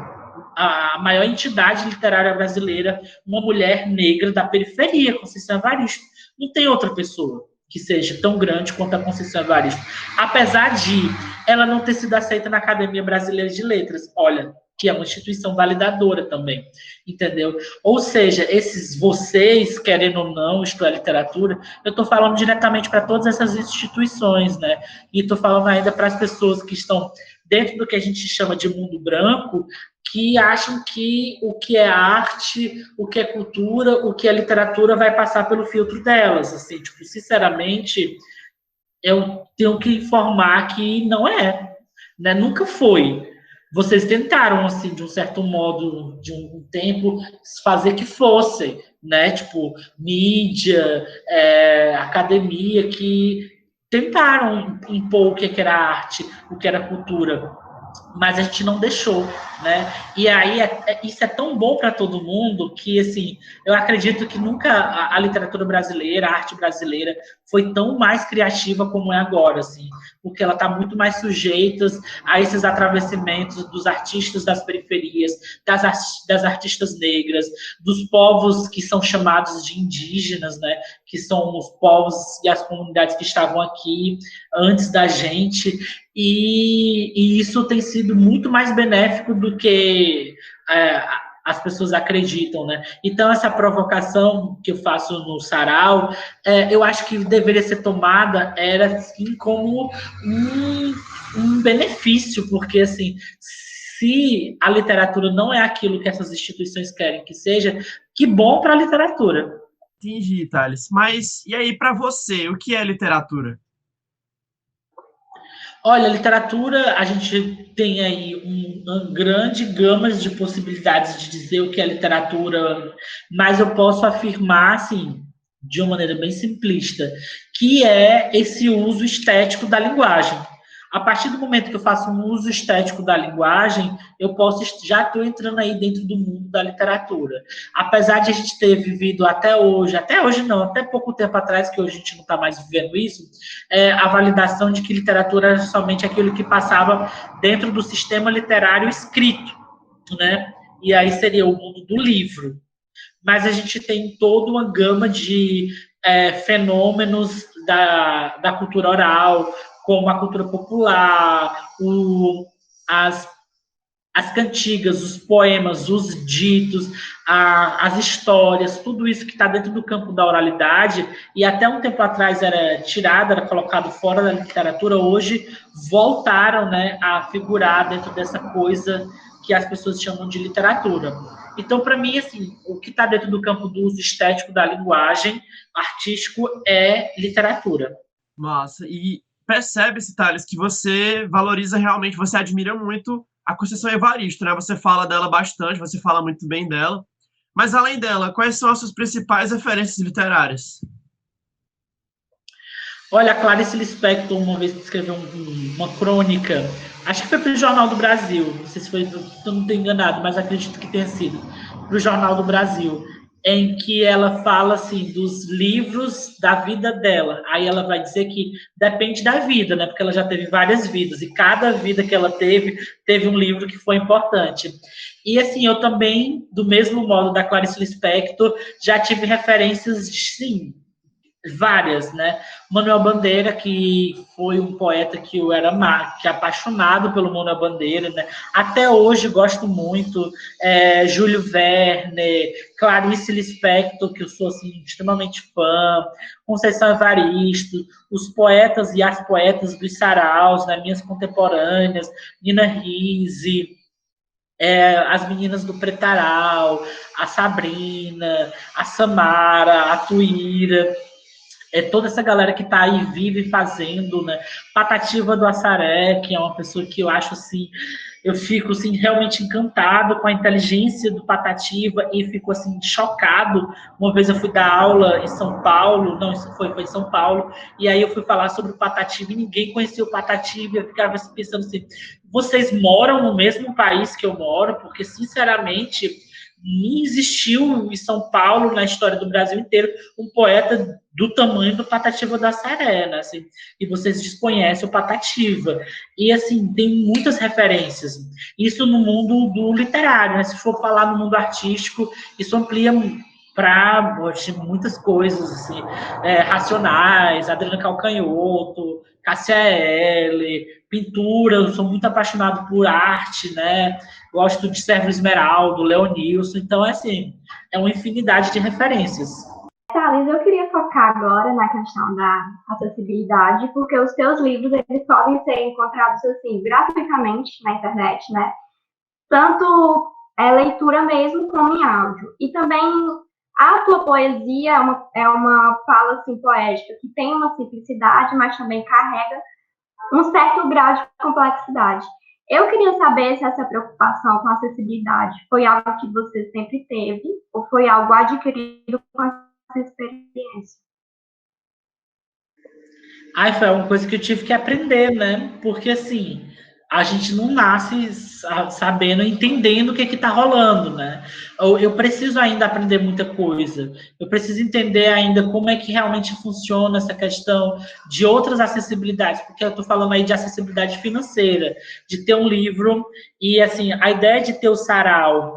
a maior entidade literária brasileira, uma mulher negra da periferia, Conceição Evaristo. Não tem outra pessoa que seja tão grande quanto a Conceição Evaristo. Apesar de ela não ter sido aceita na Academia Brasileira de Letras, olha, que é uma instituição validadora também, entendeu? Ou seja, esses vocês, querendo ou não, isto é literatura, eu estou falando diretamente para todas essas instituições, né? E estou falando ainda para as pessoas que estão dentro do que a gente chama de mundo branco, que acham que o que é arte, o que é cultura, o que é literatura vai passar pelo filtro delas, assim, tipo, sinceramente, eu tenho que informar que não é, né? Nunca foi. Vocês tentaram, assim, de um certo modo, de um tempo, fazer que fosse, né? Tipo, mídia, academia, que tentaram impor o que era arte, o que era cultura, mas a gente não deixou, né? E aí isso é tão bom para todo mundo que, assim, eu acredito que nunca a literatura brasileira, a arte brasileira foi tão mais criativa como é agora, assim, porque ela está muito mais sujeita a esses atravessamentos dos artistas das periferias, das artistas negras, dos povos que são chamados de indígenas, né? Que são os povos e as comunidades que estavam aqui antes da gente. E isso tem sido muito mais benéfico do que as pessoas acreditam, né? Então, essa provocação que eu faço no sarau, eu acho que deveria ser tomada, era assim, como um benefício, porque, assim, se a literatura não é aquilo que essas instituições querem que seja, que bom para a literatura. Entendi, Thales. Mas, e aí, para você, o que é literatura? Olha, literatura, a gente tem aí uma grande gama de possibilidades de dizer o que é literatura, mas eu posso afirmar, assim, de uma maneira bem simplista, que é esse uso estético da linguagem. A partir do momento que eu faço um uso estético da linguagem, eu posso já estou entrando aí dentro do mundo da literatura. Apesar de a gente ter vivido até hoje não, até pouco tempo atrás, que hoje a gente não está mais vivendo isso, a validação de que literatura era somente aquilo que passava dentro do sistema literário escrito, né? E aí seria o mundo do livro. Mas a gente tem toda uma gama de fenômenos da cultura oral, como a cultura popular, as cantigas, os poemas, os ditos, as histórias, tudo isso que está dentro do campo da oralidade, e até um tempo atrás era tirado, era colocado fora da literatura, hoje voltaram, né, a figurar dentro dessa coisa que as pessoas chamam de literatura. Então, para mim, assim, o que está dentro do campo do uso estético da linguagem artístico é literatura. Massa. E percebe-se, Thales, que você valoriza realmente, você admira muito a Conceição Evaristo, né? Você fala dela bastante, você fala muito bem dela. Mas, além dela, quais são as suas principais referências literárias? Olha, a Clarice Lispector uma vez escreveu uma crônica, acho que foi para o Jornal do Brasil, não sei se foi, eu não estou enganado, mas acredito que tenha sido para o Jornal do Brasil, em que ela fala assim dos livros da vida dela. Aí ela vai dizer que depende da vida, né? Porque ela já teve várias vidas e cada vida que ela teve um livro que foi importante. E assim, eu também, do mesmo modo da Clarice Lispector, já tive referências, sim, várias, né? Manuel Bandeira, que foi um poeta que eu era apaixonado pelo Manuel Bandeira, né? Até hoje gosto muito. Júlio Verne, Clarice Lispector, que eu sou assim, extremamente fã, Conceição Evaristo, os poetas e as poetas dos saraus, né? Minhas contemporâneas, Nina Risse, as meninas do Pretaral, a Sabrina, a Samara, a Tuíra. toda essa galera que está aí vive fazendo, né? Patativa do Assaré, que é uma pessoa que eu acho assim, eu fico assim realmente encantado com a inteligência do Patativa e fico assim chocado. Uma vez eu fui dar aula em São Paulo, não, isso foi em São Paulo, e aí eu fui falar sobre o Patativa e ninguém conhecia o Patativa, e eu ficava pensando assim, vocês moram no mesmo país que eu moro? Porque sinceramente não existiu em São Paulo, na história do Brasil inteiro, um poeta do tamanho do Patativa da Saré, né? Assim, e vocês desconhecem o Patativa. E, assim, tem muitas referências. Isso no mundo do literário, né? Se for falar no mundo artístico, isso amplia para muitas coisas, assim, Racionais, Adriana Calcanhoto, Cássia Eller, pintura, eu sou muito apaixonado por arte, né? Gosto de Sérgio Esmeraldo, Leonilson, então, assim, é uma infinidade de referências. Thales, eu queria focar agora na questão da acessibilidade, porque os teus livros, eles podem ser encontrados, assim, gratuitamente na internet, né? Tanto leitura mesmo, como em áudio. E também a tua poesia é uma fala, assim, poética, que tem uma simplicidade, mas também carrega um certo grau de complexidade. Eu queria saber se essa preocupação com a acessibilidade foi algo que você sempre teve ou foi algo adquirido com essa experiência. Ai, foi uma coisa que eu tive que aprender, né? Porque, assim, a gente não nasce sabendo, entendendo o que está rolando, né? Eu preciso ainda aprender muita coisa. Eu preciso entender ainda como é que realmente funciona essa questão de outras acessibilidades, porque eu estou falando aí de acessibilidade financeira, de ter um livro e, assim, a ideia de ter o sarau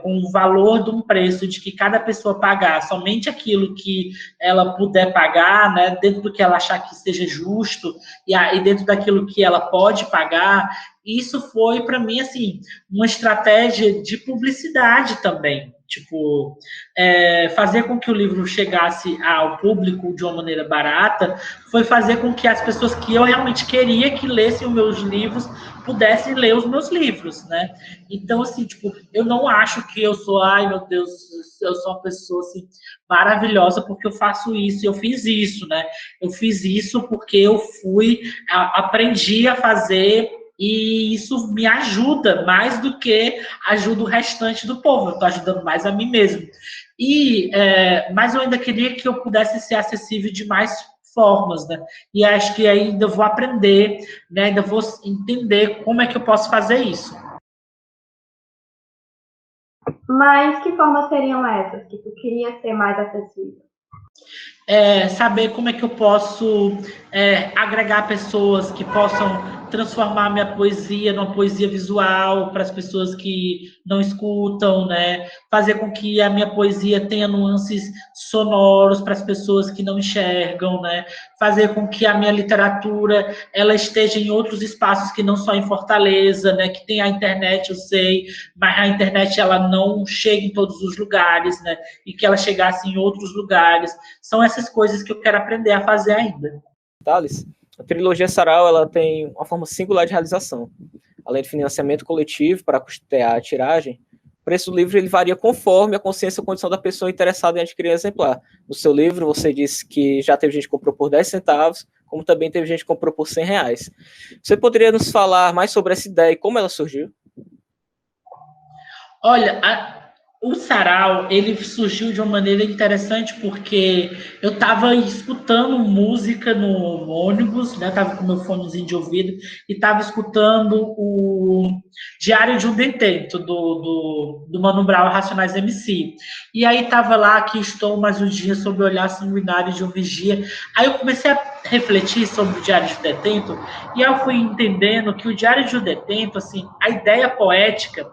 com o valor de um preço de que cada pessoa pagar somente aquilo que ela puder pagar, né, dentro do que ela achar que seja justo e dentro daquilo que ela pode pagar, isso foi para mim assim uma estratégia de publicidade também, tipo fazer com que o livro chegasse ao público de uma maneira barata, foi fazer com que as pessoas que eu realmente queria que lessem os meus livros pudessem ler os meus livros, né? Então, assim, tipo, eu não acho que eu sou, ai, meu Deus, eu sou uma pessoa, assim, maravilhosa porque eu faço isso, eu fiz isso, né? Eu fiz isso porque eu aprendi a fazer e isso me ajuda mais do que ajuda o restante do povo. Eu estou ajudando mais a mim mesmo. Mas eu ainda queria que eu pudesse ser acessível de mais formas, né? E acho que ainda vou aprender, né? Ainda vou entender como é que eu posso fazer isso. Mas que formas seriam essas que tu queria ser mais acessível? Saber como é que eu posso agregar pessoas que possam transformar minha poesia numa poesia visual para as pessoas que não escutam, né? Fazer com que a minha poesia tenha nuances sonoros para as pessoas que não enxergam, né? Fazer com que a minha literatura ela esteja em outros espaços que não só em Fortaleza, né? Que tem a internet, eu sei, mas a internet ela não chega em todos os lugares, né? E que ela chegasse em outros lugares. São essas coisas que eu quero aprender a fazer ainda. Thales, a trilogia Sarau ela tem uma forma singular de realização. Além de financiamento coletivo para custear a tiragem, o preço do livro ele varia conforme a consciência e a condição da pessoa interessada em adquirir um exemplar. No seu livro, você disse que já teve gente que comprou por 10 centavos, como também teve gente que comprou por R$100. Você poderia nos falar mais sobre essa ideia e como ela surgiu? Olha, o sarau, ele surgiu de uma maneira interessante porque eu estava escutando música no ônibus, né? Tava com meu fonezinho de ouvido e estava escutando o Diário de um Detento do Mano Brown Racionais MC. E aí tava lá, aqui estou mais um dia sob o olhar sanguinário de um vigia. Aí eu comecei a refletir sobre o Diário de um Detento e eu fui entendendo que o Diário de um Detento, assim, a ideia poética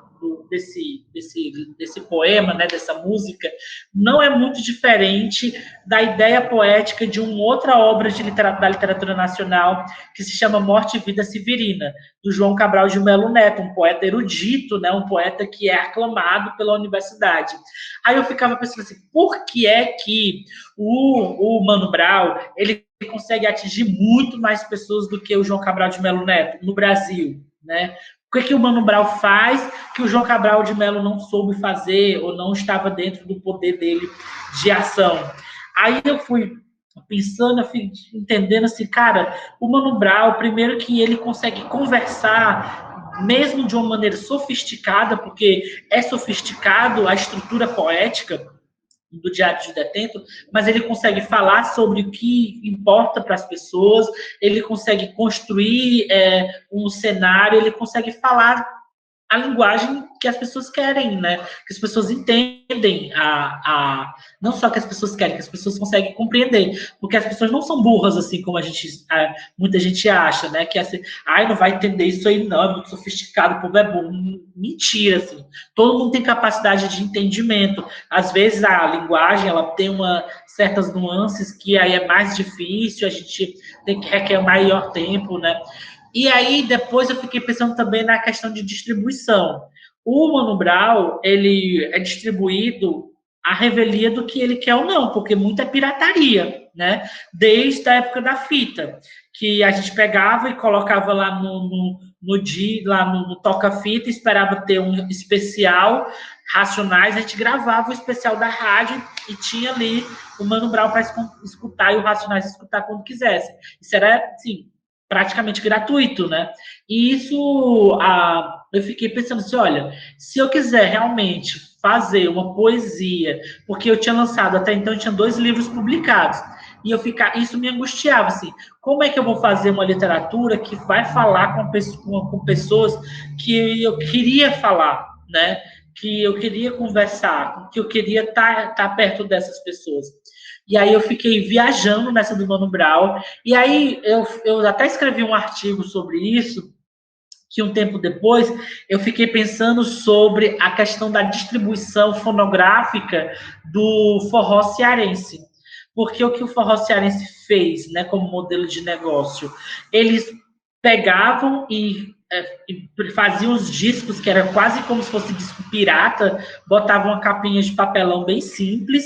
desse poema, né, dessa música, não é muito diferente da ideia poética de uma outra obra da literatura nacional que se chama Morte e Vida Severina, do João Cabral de Melo Neto, um poeta erudito, né, um poeta que é aclamado pela universidade. Aí eu ficava pensando assim, por que é que o Mano Brown ele consegue atingir muito mais pessoas do que o João Cabral de Melo Neto no Brasil, né? O que o Mano Brown faz que o João Cabral de Melo não soube fazer ou não estava dentro do poder dele de ação? Aí eu fui pensando, entendendo assim, cara, o Mano Brown, primeiro que ele consegue conversar, mesmo de uma maneira sofisticada, porque é sofisticado a estrutura poética do Diário de Detento, mas ele consegue falar sobre o que importa para as pessoas, ele consegue construir um cenário, ele consegue falar a linguagem que as pessoas querem, né? Que as pessoas entendem, não só que as pessoas querem, que as pessoas conseguem compreender, porque as pessoas não são burras, assim, como muita gente acha, né? Que assim, não vai entender isso aí não, é muito sofisticado, o povo é burro. Mentira, assim. Todo mundo tem capacidade de entendimento. Às vezes a linguagem, ela tem certas nuances que aí é mais difícil, a gente tem que requer maior tempo, né? E aí, depois eu fiquei pensando também na questão de distribuição. O Mano Brown, ele é distribuído à revelia do que ele quer ou não, porque muita é pirataria, né? Desde a época da fita, que a gente pegava e colocava lá no toca-fita, esperava ter um especial, Racionais, a gente gravava o especial da rádio e tinha ali o Mano Brown para escutar e o Racionais escutar quando quisesse. Isso era, assim, praticamente gratuito, né? E isso, eu fiquei pensando assim, olha, se eu quiser realmente fazer uma poesia, porque eu tinha lançado, até então, eu tinha 2 livros publicados, e isso me angustiava, assim, como é que eu vou fazer uma literatura que vai falar com pessoas que eu queria falar, né? Que eu queria conversar, que eu queria estar perto dessas pessoas. E aí eu fiquei viajando nessa do Mano Brown. E aí eu até escrevi um artigo sobre isso, que um tempo depois eu fiquei pensando sobre a questão da distribuição fonográfica do forró cearense. Porque o que o forró cearense fez, né, como modelo de negócio? Eles pegavam e faziam os discos, que era quase como se fosse disco pirata, botavam uma capinha de papelão bem simples,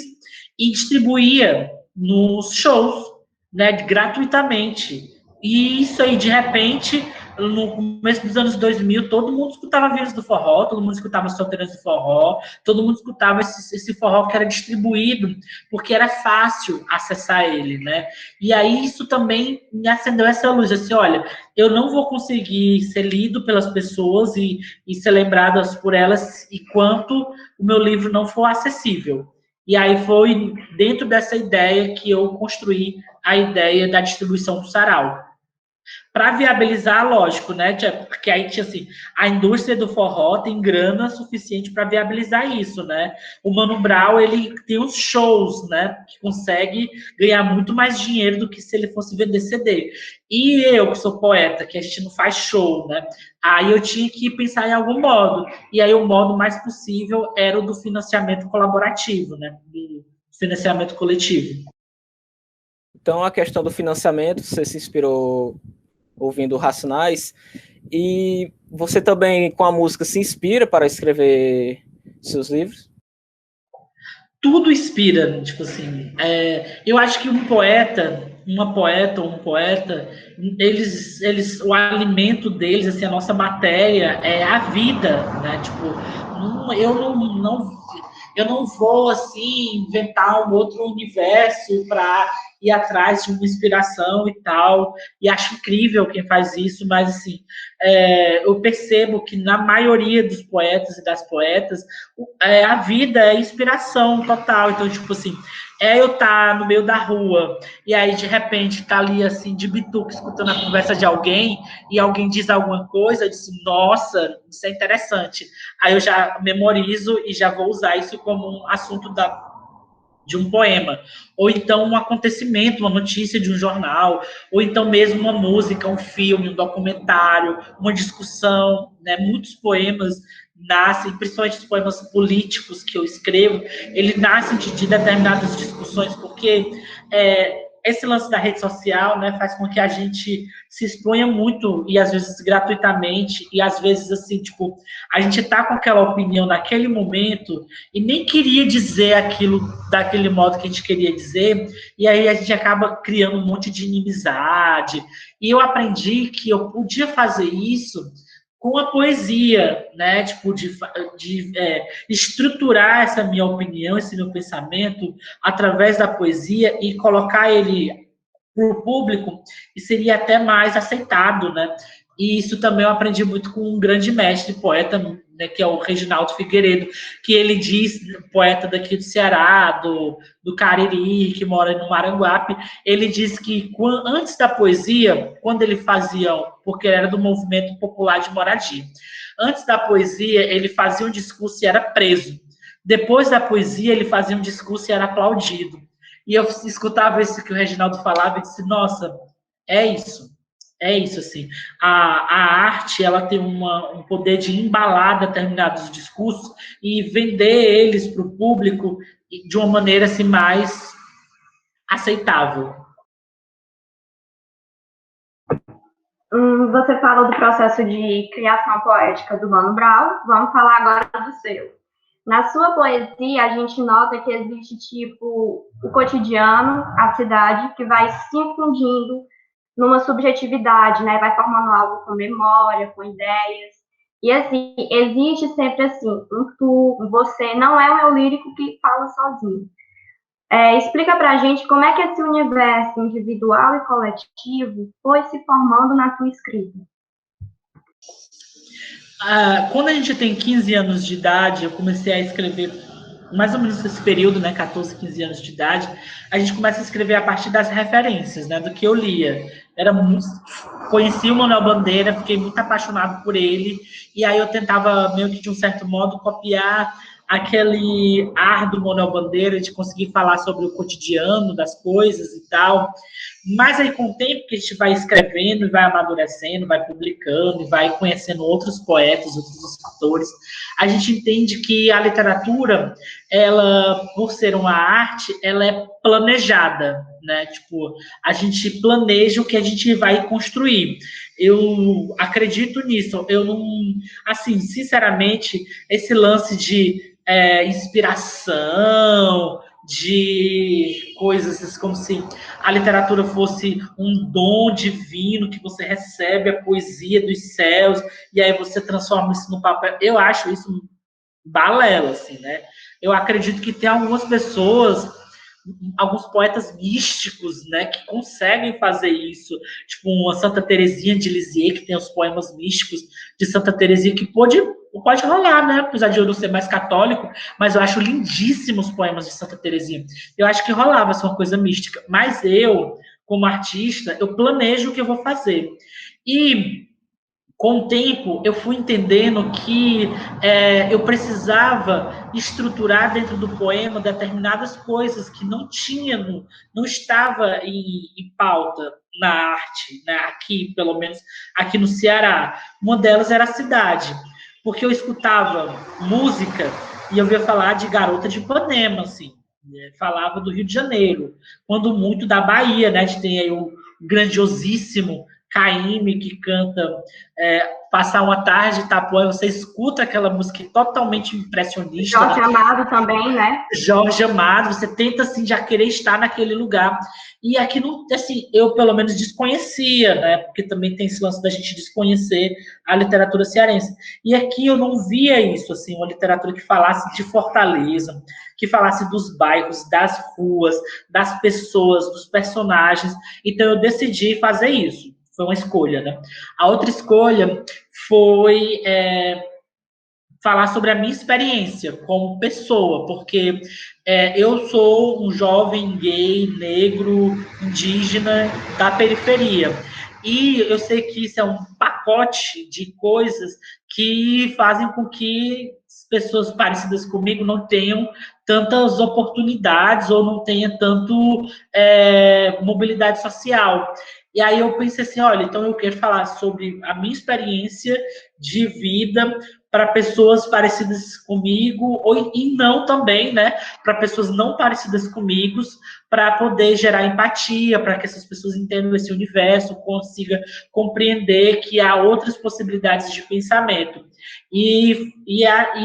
e distribuía nos shows, né, gratuitamente. E isso aí, de repente, no começo dos anos 2000, todo mundo escutava Vírus do Forró, todo mundo escutava Solteiras do Forró, todo mundo escutava esse forró que era distribuído, porque era fácil acessar ele, né? E aí isso também me acendeu essa luz, assim, olha, eu não vou conseguir ser lido pelas pessoas e ser lembradas por elas enquanto o meu livro não for acessível. E aí foi dentro dessa ideia que eu construí a ideia da distribuição do sarau. Para viabilizar, lógico, né? Porque aí tinha assim, a indústria do forró tem grana suficiente para viabilizar isso, né? O Mano Brown, ele tem uns shows, né? Que consegue ganhar muito mais dinheiro do que se ele fosse vender CD. E eu, que sou poeta, que a gente não faz show, né? Aí eu tinha que pensar em algum modo. E aí o modo mais possível era o do financiamento colaborativo, né? Do financiamento coletivo. Então, a questão do financiamento, você se inspirou ouvindo Racionais, e você também, com a música, se inspira para escrever seus livros? Tudo inspira, tipo assim. Eu acho que um poeta, um poeta, o alimento deles, assim, a nossa matéria é a vida, né? Tipo, eu não vou assim inventar um outro universo para ir atrás de uma inspiração e tal. E acho incrível quem faz isso, mas assim, eu percebo que na maioria dos poetas e das poetas, a vida é inspiração total. Então, tipo assim, eu estar no meio da rua e aí de repente tá ali assim de bituca escutando a conversa de alguém e alguém diz alguma coisa, eu disse, nossa, isso é interessante. Aí eu já memorizo e já vou usar isso como um assunto de um poema, ou então um acontecimento, uma notícia de um jornal, ou então mesmo uma música, um filme, um documentário, uma discussão, né? Muitos poemas nascem, principalmente os poemas políticos que eu escrevo, eles nascem de determinadas discussões, porque esse lance da rede social, né, faz com que a gente se exponha muito, e às vezes gratuitamente, e às vezes assim, tipo, a gente tá com aquela opinião naquele momento e nem queria dizer aquilo daquele modo que a gente queria dizer, e aí a gente acaba criando um monte de inimizade. E eu aprendi que eu podia fazer isso com a poesia, né? Tipo, estruturar essa minha opinião, esse meu pensamento através da poesia e colocar ele para o público, e seria até mais aceitado, né? E isso também eu aprendi muito com um grande mestre, poeta, né, que é o Reginaldo Figueiredo, que ele diz, poeta daqui do Ceará, do Cariri, que mora no Maranguape, ele diz que antes da poesia, quando ele fazia, porque ele era do movimento popular de moradia, antes da poesia, ele fazia um discurso e era preso. Depois da poesia, ele fazia um discurso e era aplaudido. E eu escutava isso que o Reginaldo falava e disse, nossa, é isso, assim. A arte, ela tem um poder de embalar determinados discursos e vender eles para o público de uma maneira, assim, mais aceitável. Você falou do processo de criação poética do Mano Brown, vamos falar agora do seu. Na sua poesia, a gente nota que existe, tipo, o cotidiano, a cidade, que vai se infundindo numa subjetividade, né? Vai formando algo com memória, com ideias. E, assim, existe sempre, assim, você não é um eu lírico que fala sozinho. Explica pra gente como é que esse universo individual e coletivo foi se formando na tua escrita. Quando a gente tem 15 anos de idade, eu comecei a escrever mais ou menos nesse período, né, 14, 15 anos de idade, a gente começa a escrever a partir das referências, né, do que eu lia. Conheci o Manuel Bandeira, fiquei muito apaixonado por ele, e aí eu tentava, meio que de um certo modo, copiar aquele ar do Manuel Bandeira, de conseguir falar sobre o cotidiano das coisas e tal. Mas aí, com o tempo que a gente vai escrevendo, e vai amadurecendo, vai publicando, e vai conhecendo outros poetas, outros escritores, a gente entende que a literatura, ela, por ser uma arte, ela é planejada, né? Tipo, a gente planeja o que a gente vai construir. Eu acredito nisso. Eu não, assim, sinceramente, esse lance de inspiração, de coisas como se a literatura fosse um dom divino que você recebe, a poesia dos céus, e aí você transforma isso no papel. Eu acho isso balela, assim, né? Eu acredito que tem algumas pessoas, alguns poetas místicos, né, que conseguem fazer isso, tipo uma Santa Teresinha de Lisieux, que tem os poemas místicos de Santa Teresinha, que pode rolar, né, apesar de eu não ser mais católico, mas eu acho lindíssimos os poemas de Santa Teresinha. Eu acho que rolava essa uma coisa mística, mas eu, como artista, eu planejo o que eu vou fazer. E com o tempo, eu fui entendendo que eu precisava estruturar dentro do poema determinadas coisas que não estava em pauta na arte, né? Aqui, pelo menos aqui no Ceará. Uma delas era a cidade, porque eu escutava música e eu via falar de Garota de Ipanema, assim, falava do Rio de Janeiro, quando muito da Bahia, né? A gente tem aí o grandiosíssimo Caymmi, que canta Passar uma Tarde em Itapuã, você escuta aquela música totalmente impressionista. Jorge Amado também, né? Jorge Amado, você tenta, assim, já querer estar naquele lugar. E aqui, não, assim, eu pelo menos desconhecia, né? Porque também tem esse lance da gente desconhecer a literatura cearense. E aqui eu não via isso, assim, uma literatura que falasse de Fortaleza, que falasse dos bairros, das ruas, das pessoas, dos personagens. Então eu decidi fazer isso. Foi uma escolha, né? A outra escolha foi falar sobre a minha experiência como pessoa, porque eu sou um jovem gay, negro, indígena da periferia. E eu sei que isso é um pacote de coisas que fazem com que pessoas parecidas comigo não tenham tantas oportunidades ou não tenham tanto mobilidade social. E aí eu pensei assim, olha, então eu quero falar sobre a minha experiência de vida para pessoas parecidas comigo, e não também, né, para pessoas não parecidas comigo, para poder gerar empatia, para que essas pessoas entendam esse universo, consigam compreender que há outras possibilidades de pensamento. E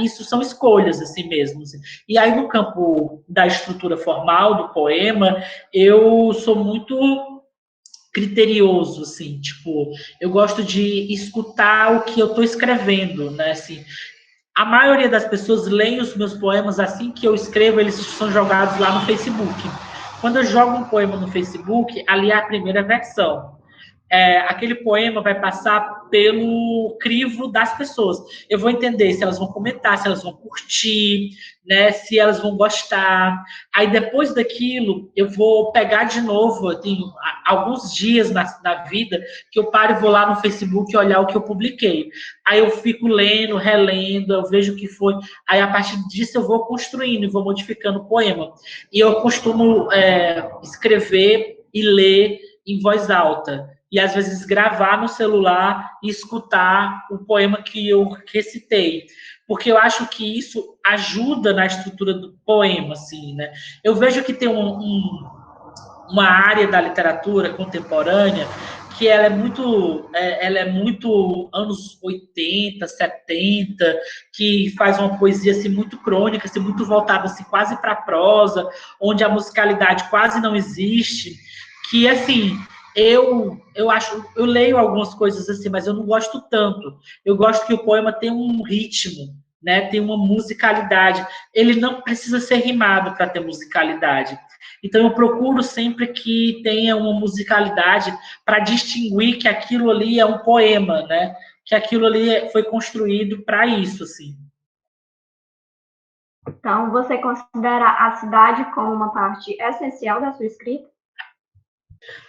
isso são escolhas, assim mesmo. Assim. E aí, no campo da estrutura formal do poema, eu sou muito criterioso, assim, tipo, eu gosto de escutar o que eu estou escrevendo, né, assim, a maioria das pessoas leem os meus poemas assim que eu escrevo, eles são jogados lá no Facebook. Quando eu jogo um poema no Facebook, ali é a primeira versão. Aquele poema vai passar pelo crivo das pessoas. Eu vou entender se elas vão comentar, se elas vão curtir, né, se elas vão gostar. Aí depois daquilo, eu vou pegar de novo. Eu tenho alguns dias na vida que eu paro e vou lá no Facebook e olhar o que eu publiquei. Aí eu fico lendo, relendo, eu vejo o que foi. Aí a partir disso eu vou construindo e vou modificando o poema. E eu costumo escrever e ler em voz alta. E às vezes gravar no celular e escutar o poema que eu recitei. Porque eu acho que isso ajuda na estrutura do poema, assim, né? Eu vejo que tem uma área da literatura contemporânea que ela é muito anos 80, 70, que faz uma poesia assim, muito crônica, assim, muito voltada assim, quase para a prosa, onde a musicalidade quase não existe, que assim, eu leio algumas coisas assim, mas eu não gosto tanto. Eu gosto que o poema tem um ritmo, né? Tem uma musicalidade. Ele não precisa ser rimado para ter musicalidade. Então eu procuro sempre que tenha uma musicalidade para distinguir que aquilo ali é um poema, né? Que aquilo ali foi construído para isso, assim. Então, você considera a cidade como uma parte essencial da sua escrita?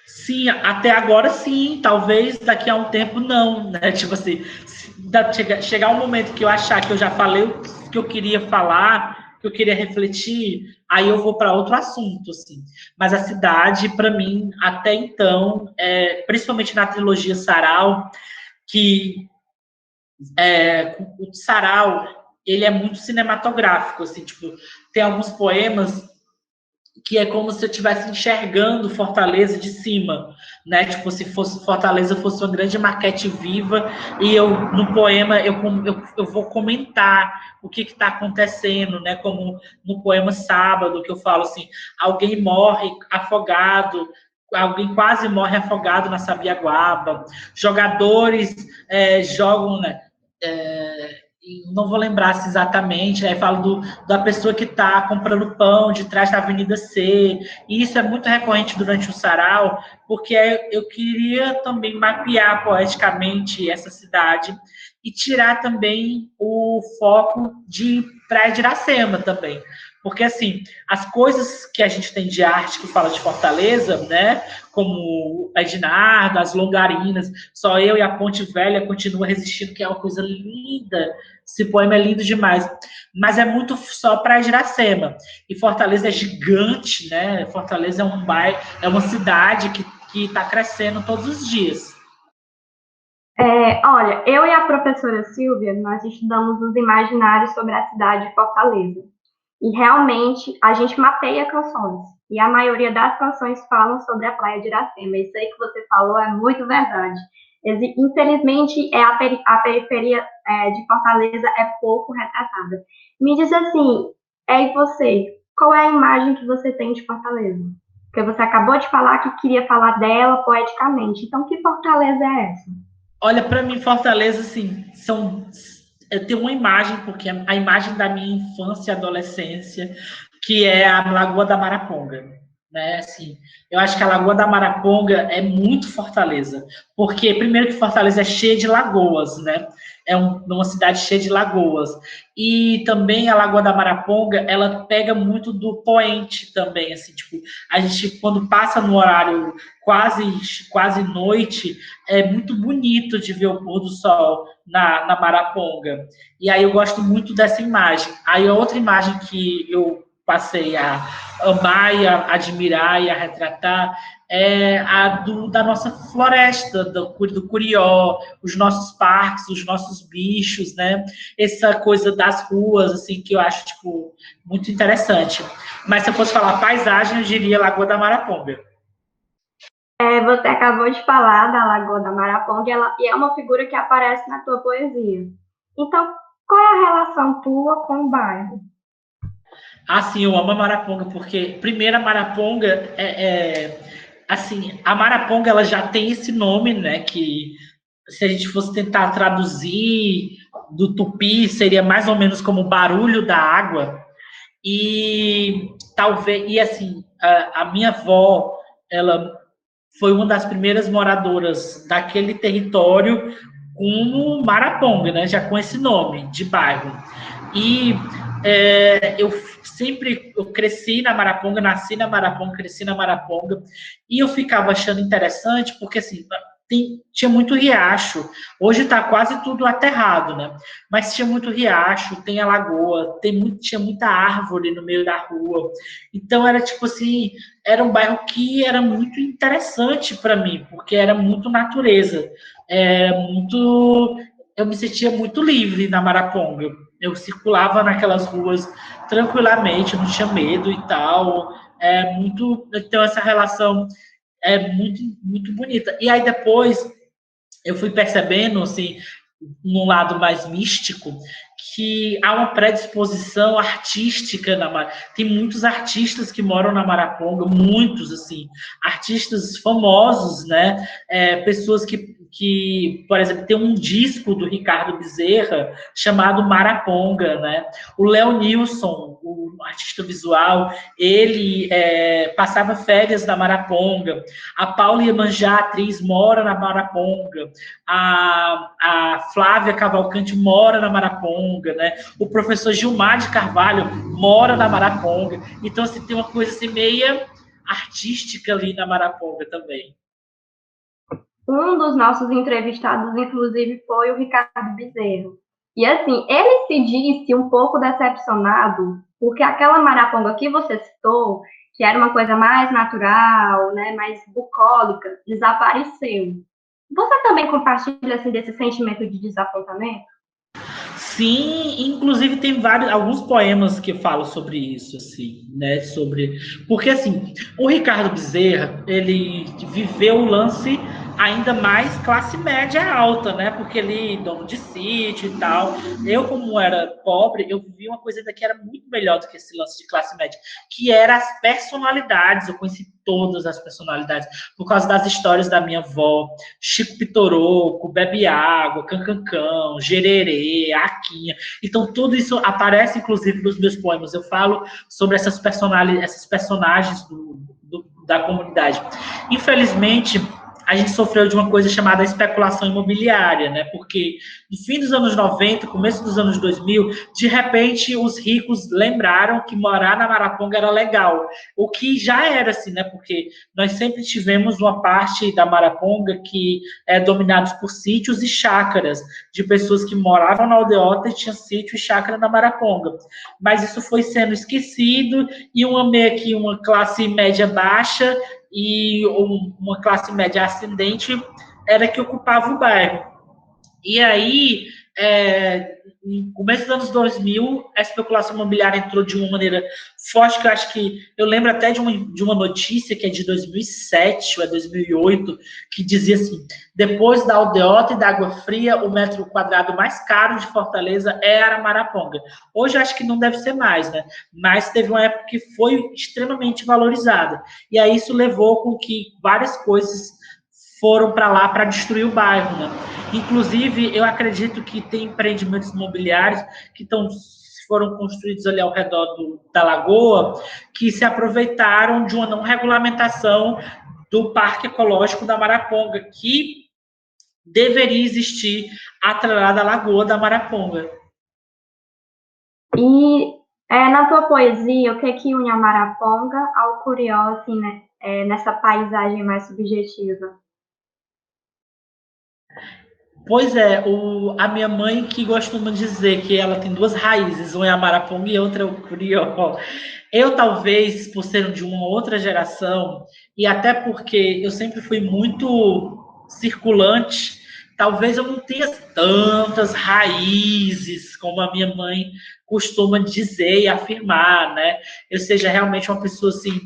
Sim, até agora sim, talvez daqui a um tempo não, né? Tipo assim, chegar um momento que eu achar que eu já falei o que eu queria falar, que eu queria refletir, aí eu vou para outro assunto, assim. Mas a cidade, para mim, até então, principalmente na trilogia Sarau, que o Sarau, ele é muito cinematográfico, assim, tipo, tem alguns poemas que é como se eu estivesse enxergando Fortaleza de cima, né? Tipo, se fosse Fortaleza fosse uma grande maquete viva e eu no poema eu vou comentar o que está acontecendo, né? Como no poema Sábado, que eu falo assim, alguém morre afogado, alguém quase morre afogado na Sabiaguaba, jogadores jogam, né? Não vou lembrar se exatamente, aí falo da pessoa que está comprando pão de trás da Avenida C, e isso é muito recorrente durante o sarau, porque eu queria também mapear poeticamente essa cidade e tirar também o foco de Praia de Iracema também. Porque, assim, as coisas que a gente tem de arte que fala de Fortaleza, né, como Ednardo, as Longarinas, Só Eu e a Ponte Velha continua resistindo, que é uma coisa linda. Esse poema é lindo demais. Mas é muito só para Iracema. E Fortaleza é gigante, né? Fortaleza é um bairro, é uma cidade que está crescendo todos os dias. Olha, eu e a professora Silvia, nós estudamos os imaginários sobre a cidade de Fortaleza. E realmente a gente mapeia canções. E a maioria das canções falam sobre a praia de Iracema. Isso aí que você falou é muito verdade. Infelizmente, a periferia de Fortaleza é pouco retratada. Me diz assim, e você, qual é a imagem que você tem de Fortaleza? Porque você acabou de falar que queria falar dela poeticamente. Então, que Fortaleza é essa? Olha, para mim, Fortaleza, assim, eu tenho uma imagem, porque a imagem da minha infância e adolescência, que é a Lagoa da Maraponga, né? Assim, eu acho que a Lagoa da Maraponga é muito Fortaleza, porque primeiro que Fortaleza é cheia de lagoas, né? É uma cidade cheia de lagoas. E também a Lagoa da Maraponga, ela pega muito do poente também, assim, tipo, a gente quando passa no horário quase noite, é muito bonito de ver o pôr do sol na Maraponga. E aí eu gosto muito dessa imagem. Aí a outra imagem que eu passei a amar e a admirar e a retratar é a da nossa floresta, do Curió, os nossos parques, os nossos bichos, né? Essa coisa das ruas, assim, que eu acho, tipo, muito interessante. Mas se eu fosse falar paisagem, eu diria Lagoa da Maraponga. Você acabou de falar da Lagoa da Maraponga e é uma figura que aparece na tua poesia. Então, qual é a relação tua com o bairro? Ah, sim, eu amo a Maraponga, porque, primeiro, a Maraponga assim, a Maraponga, ela já tem esse nome, né, que se a gente fosse tentar traduzir do tupi, seria mais ou menos como o barulho da água. E talvez, e assim, a minha avó, ela foi uma das primeiras moradoras daquele território como Maraponga, né? Já com esse nome de bairro. E eu cresci na Maraponga, nasci na Maraponga, cresci na Maraponga, e eu ficava achando interessante, porque assim, tinha muito riacho. Hoje está quase tudo aterrado, né? Mas tinha muito riacho, tem a lagoa, tinha muita árvore no meio da rua. Então era tipo assim, era um bairro que era muito interessante para mim, porque era muito natureza. Eu me sentia muito livre na Maraponga. Eu circulava naquelas ruas tranquilamente, não tinha medo e tal. Então essa relação é muito, muito bonita. E aí depois eu fui percebendo, assim, num lado mais místico, que há uma predisposição artística tem muitos artistas que moram na Maraponga, muitos, assim, artistas famosos, né? Pessoas que, por exemplo, tem um disco do Ricardo Bezerra chamado Maraponga, né? O Léo Nilson, o artista visual, ele passava férias na Maraponga. A Paula Iemanjá, atriz, mora na Maraponga. A Flávia Cavalcante mora na Maraponga, né? O professor Gilmar de Carvalho mora na Maraponga. Então, assim, tem uma coisa assim, meia artística ali na Maraponga também. Um dos nossos entrevistados, inclusive, foi o Ricardo Bezerra. E, assim, ele se disse um pouco decepcionado, porque aquela Maraponga que você citou, que era uma coisa mais natural, né, mais bucólica, desapareceu. Você também compartilha, assim, desse sentimento de desapontamento? Sim, inclusive tem alguns poemas que falam sobre isso, assim, né? Porque assim, o Ricardo Bezerra, ele viveu o lance ainda mais classe média alta, né? Porque ele dono de sítio e tal. Eu, como era pobre, eu vivi uma coisa que era muito melhor do que esse lance de classe média, que era as personalidades. Eu conheci todas as personalidades por causa das histórias da minha avó, Chico Pitoroco, Bebe Água, Cancancão, Gererê, Aquinha. Então, tudo isso aparece, inclusive, nos meus poemas. Eu falo sobre essas personagens da comunidade. Infelizmente, a gente sofreu de uma coisa chamada especulação imobiliária, né? Porque no fim dos anos 90, começo dos anos 2000, de repente os ricos lembraram que morar na Maraponga era legal, o que já era assim, né? Porque nós sempre tivemos uma parte da Maraponga que é dominados por sítios e chácaras, de pessoas que moravam na aldeota e tinham sítio e chácara na Maraponga. Mas isso foi sendo esquecido e meio que uma classe média baixa e uma classe média ascendente era que ocupava o bairro. E aí, no começo dos anos 2000, a especulação imobiliária entrou de uma maneira forte, que eu lembro até de uma notícia que é de 2007 ou é 2008, que dizia assim, depois da aldeota e da água fria, o metro quadrado mais caro de Fortaleza é a Maraponga. Hoje eu acho que não deve ser mais, né? Mas teve uma época que foi extremamente valorizada. E aí isso levou com que várias coisas foram para lá para destruir o bairro, né? Inclusive, eu acredito que tem empreendimentos imobiliários que foram construídos ali ao redor da lagoa, que se aproveitaram de uma não regulamentação do Parque Ecológico da Maraponga, que deveria existir atrelada à Lagoa da Maraponga. E na tua poesia, o que é que une a Maraponga ao Curió, assim, né, nessa paisagem mais subjetiva? Pois é, a minha mãe que costuma dizer que ela tem duas raízes, uma é a Maraponga e outra é o Curió. Eu, talvez, por ser de uma outra geração, e até porque eu sempre fui muito circulante, talvez eu não tenha tantas raízes como a minha mãe costuma dizer e afirmar, né? Eu seja realmente uma pessoa, assim,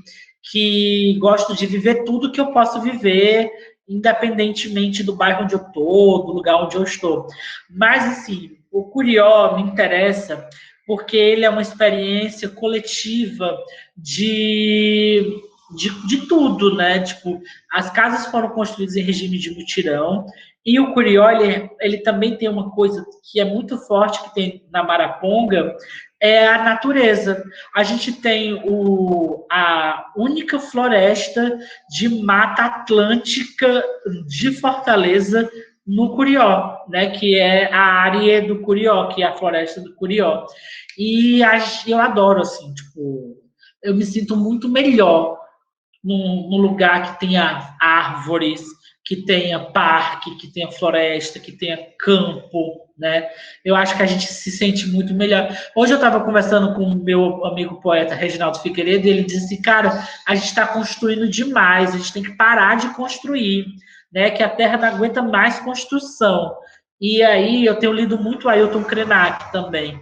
que gosto de viver tudo que eu posso viver, independentemente do bairro onde eu estou, do lugar onde eu estou. Mas, assim, o Curió me interessa porque ele é uma experiência coletiva de de tudo, né? Tipo, as casas foram construídas em regime de mutirão, e o Curió, ele também tem uma coisa que é muito forte que tem na Maraponga, é a natureza. A gente tem a única floresta de mata atlântica de Fortaleza no Curió, né? Que é a área do Curió, que é a floresta do Curió. E eu adoro, assim, tipo, eu me sinto muito melhor num lugar que tenha árvores, que tenha parque, que tenha floresta, que tenha campo, né? Eu acho que a gente se sente muito melhor. Hoje eu estava conversando com o meu amigo poeta Reginaldo Figueiredo, e ele disse, cara, a gente está construindo demais, a gente tem que parar de construir, né? Que a terra não aguenta mais construção. E aí eu tenho lido muito Ailton Krenak também.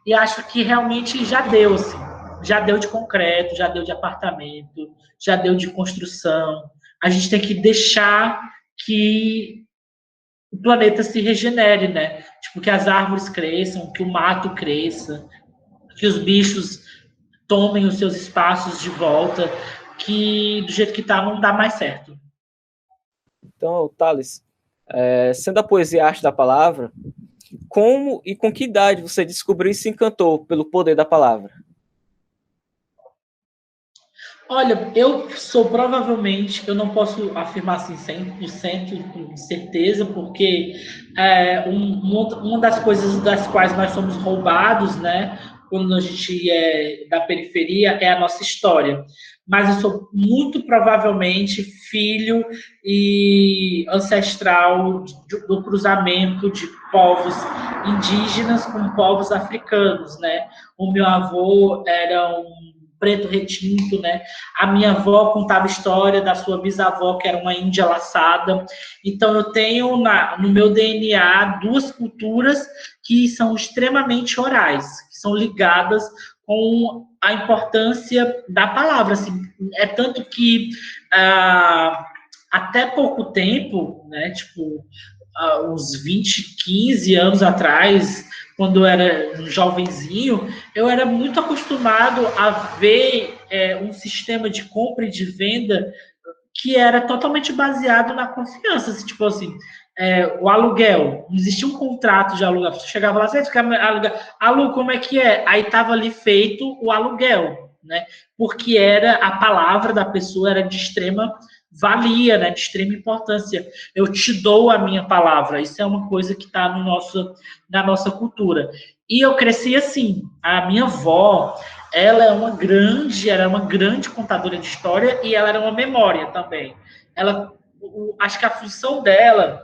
E acho que realmente já deu, assim. Já deu de concreto, já deu de apartamento, já deu de construção. A gente tem que deixar que o planeta se regenere, né? Tipo, que as árvores cresçam, que o mato cresça, que os bichos tomem os seus espaços de volta, que do jeito que tá não dá mais certo. Então, Thales, sendo a poesia a arte da palavra, como e com que idade você descobriu e se encantou pelo poder da palavra? Olha, eu sou provavelmente, eu não posso afirmar assim 100% com certeza, porque uma das coisas das quais nós somos roubados, né, quando a gente é da periferia, é a nossa história. Mas eu sou muito provavelmente filho e ancestral do cruzamento de povos indígenas com povos africanos, né? O meu avô era um preto retinto, né? A minha avó contava história da sua bisavó, que era uma índia laçada. Então, eu tenho no meu DNA duas culturas que são extremamente orais, que são ligadas com a importância da palavra. Assim. É tanto que até pouco tempo, né, tipo, uns 20, 15 anos atrás, quando eu era jovenzinho, eu era muito acostumado a ver um sistema de compra e de venda que era totalmente baseado na confiança. Assim, tipo assim, o aluguel. Não existia um contrato de aluguel. Você chegava lá, você quer alugar? Alu, como é que é? Aí estava ali feito o aluguel, né? Porque a palavra da pessoa era de extrema valia, né? De extrema importância. Eu te dou a minha palavra. Isso é uma coisa que está na nossa cultura. E eu cresci assim. A minha avó, ela era uma grande contadora de história e ela era uma memória também. Acho que a função dela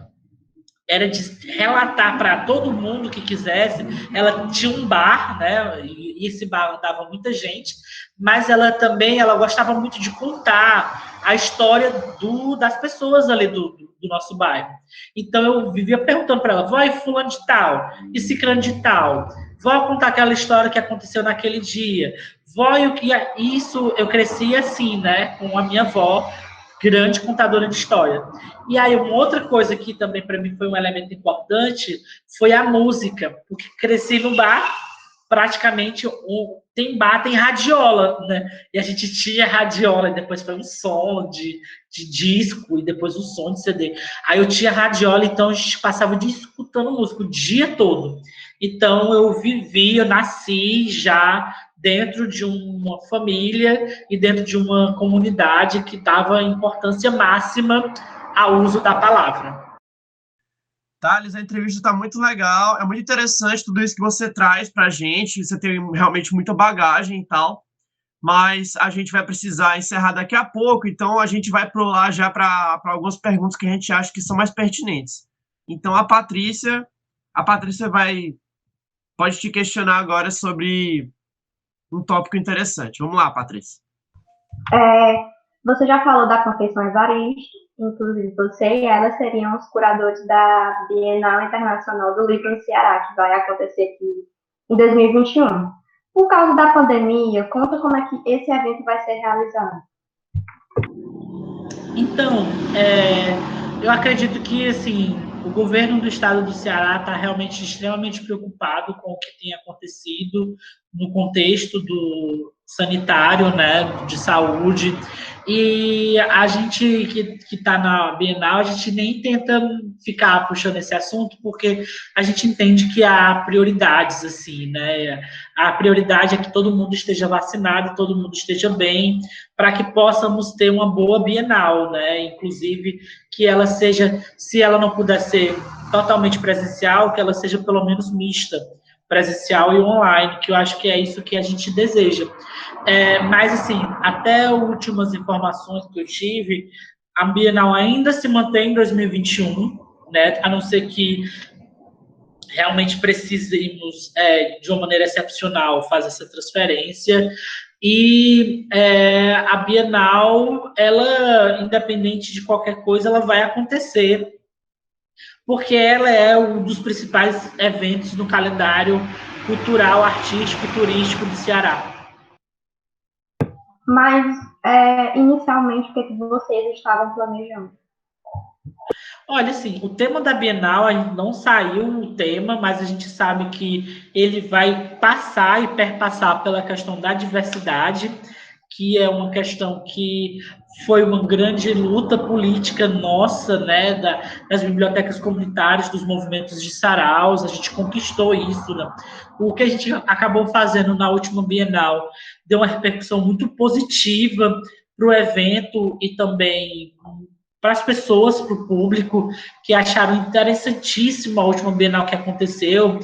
era de relatar para todo mundo que quisesse. Ela tinha um bar, né? E esse bar andava muita gente, mas ela gostava muito de contar a história das pessoas ali do nosso bairro. Então eu vivia perguntando para ela, vó, e fulano de tal, e ciclano de tal, vó, contar aquela história que aconteceu naquele dia, vó, e o que isso eu cresci assim, né? Com a minha avó, grande contadora de história. E aí, uma outra coisa que também para mim foi um elemento importante foi a música, porque cresci no bar, praticamente tem bar, tem radiola, né? E a gente tinha radiola, e depois foi um som de disco, e depois um som de CD. Aí eu tinha radiola, então a gente passava o dia escutando música o dia todo. Então eu nasci já dentro de uma família e dentro de uma comunidade que dava importância máxima ao uso da palavra. Thales, a entrevista está muito legal, é muito interessante tudo isso que você traz para a gente, você tem realmente muita bagagem e tal, mas a gente vai precisar encerrar daqui a pouco, então a gente vai pular já para algumas perguntas que a gente acha que são mais pertinentes. Então a Patrícia pode te questionar agora sobre um tópico interessante. Vamos lá, Patrícia. Você já falou da Conceição Evaristo, inclusive você e ela seriam os curadores da Bienal Internacional do Livro no Ceará, que vai acontecer aqui em 2021. Por causa da pandemia, conta como é que esse evento vai ser realizado. Então, eu acredito que, assim, o governo do estado do Ceará está realmente extremamente preocupado com o que tem acontecido no contexto do sanitário, né, de saúde, E a gente que está na Bienal, a gente nem tenta ficar puxando esse assunto, porque a gente entende que há prioridades, assim, né? A prioridade é que todo mundo esteja vacinado, todo mundo esteja bem, para que possamos ter uma boa Bienal, né? Inclusive, que ela seja, se ela não puder ser totalmente presencial, que ela seja pelo menos mista, presencial e online, que eu acho que é isso que a gente deseja. Mas, assim, até últimas informações que eu tive, a Bienal ainda se mantém em 2021, né? A não ser que realmente precisemos, de uma maneira excepcional, fazer essa transferência. E a Bienal, ela, independente de qualquer coisa, ela vai acontecer, porque ela é um dos principais eventos no calendário cultural, artístico e turístico do Ceará. Mas, inicialmente, o que vocês estavam planejando? Olha, assim, o tema da Bienal, a gente não saiu o tema, mas a gente sabe que ele vai passar e perpassar pela questão da diversidade, que é uma questão que foi uma grande luta política nossa, né, das bibliotecas comunitárias, dos movimentos de saraus, a gente conquistou isso, né? O que a gente acabou fazendo na última Bienal deu uma repercussão muito positiva para o evento e também para as pessoas, para o público, que acharam interessantíssimo a última Bienal que aconteceu,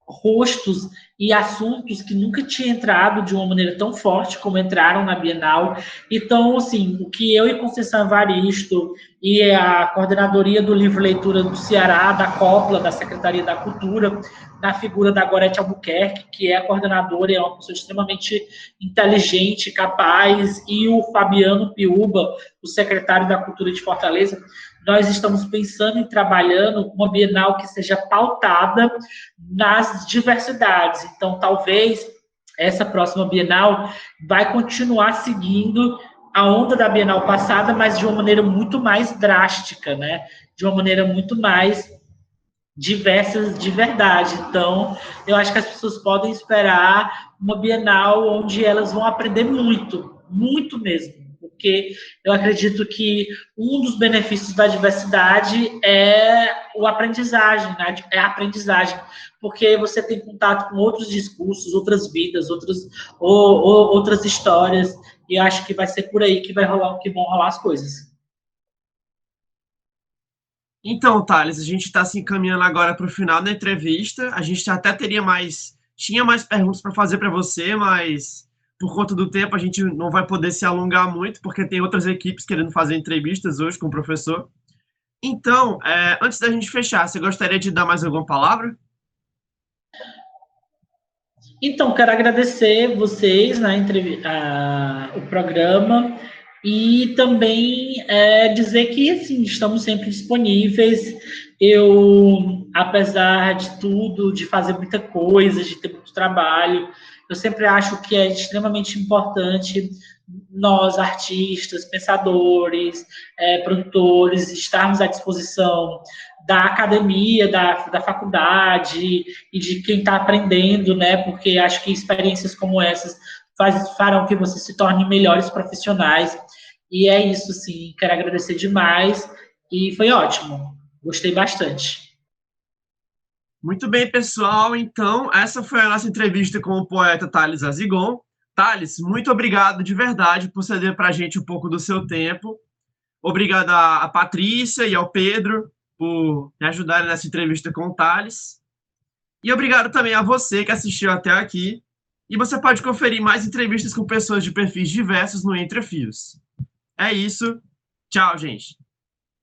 rostos e assuntos que nunca tinham entrado de uma maneira tão forte como entraram na Bienal. Então, assim, o que eu e Conceição Evaristo e a Coordenadoria do Livro Leitura do Ceará, da COPLA, da Secretaria da Cultura, na figura da Gorete Albuquerque, que é a coordenadora e é uma pessoa extremamente inteligente, capaz, e o Fabiano Piuba, o secretário da Cultura de Fortaleza, nós estamos pensando em trabalhando uma Bienal que seja pautada nas diversidades. Então, talvez essa próxima Bienal vai continuar seguindo a onda da Bienal passada, mas de uma maneira muito mais drástica, né? De uma maneira muito mais diversa de verdade. Então, eu acho que as pessoas podem esperar uma Bienal onde elas vão aprender muito, muito mesmo. Porque eu acredito que um dos benefícios da diversidade é a aprendizagem, né? É a aprendizagem, porque você tem contato com outros discursos, outras vidas, outras histórias, e acho que vai ser por aí que vão rolar as coisas. Então, Thales, a gente está se encaminhando agora para o final da entrevista. A gente até tinha mais perguntas para fazer para você, mas por conta do tempo a gente não vai poder se alongar muito, porque tem outras equipes querendo fazer entrevistas hoje com o professor. Então, antes da gente fechar, você gostaria de dar mais alguma palavra? Então, quero agradecer vocês o programa e também dizer que assim, estamos sempre disponíveis. Eu, apesar de tudo, de fazer muita coisa, de ter muito trabalho, eu sempre acho que é extremamente importante nós, artistas, pensadores, produtores, estarmos à disposição da academia, da faculdade e de quem está aprendendo, né? Porque acho que experiências como essas farão que você se torne melhores profissionais. E é isso, sim. Quero agradecer demais e foi ótimo. Gostei bastante. Muito bem, pessoal. Então, essa foi a nossa entrevista com o poeta Thales Azigon. Thales, muito obrigado de verdade por ceder para a gente um pouco do seu tempo. Obrigado à Patrícia e ao Pedro por me ajudarem nessa entrevista com o Thales. E obrigado também a você que assistiu até aqui. E você pode conferir mais entrevistas com pessoas de perfis diversos no Entre Fios. É isso. Tchau, gente.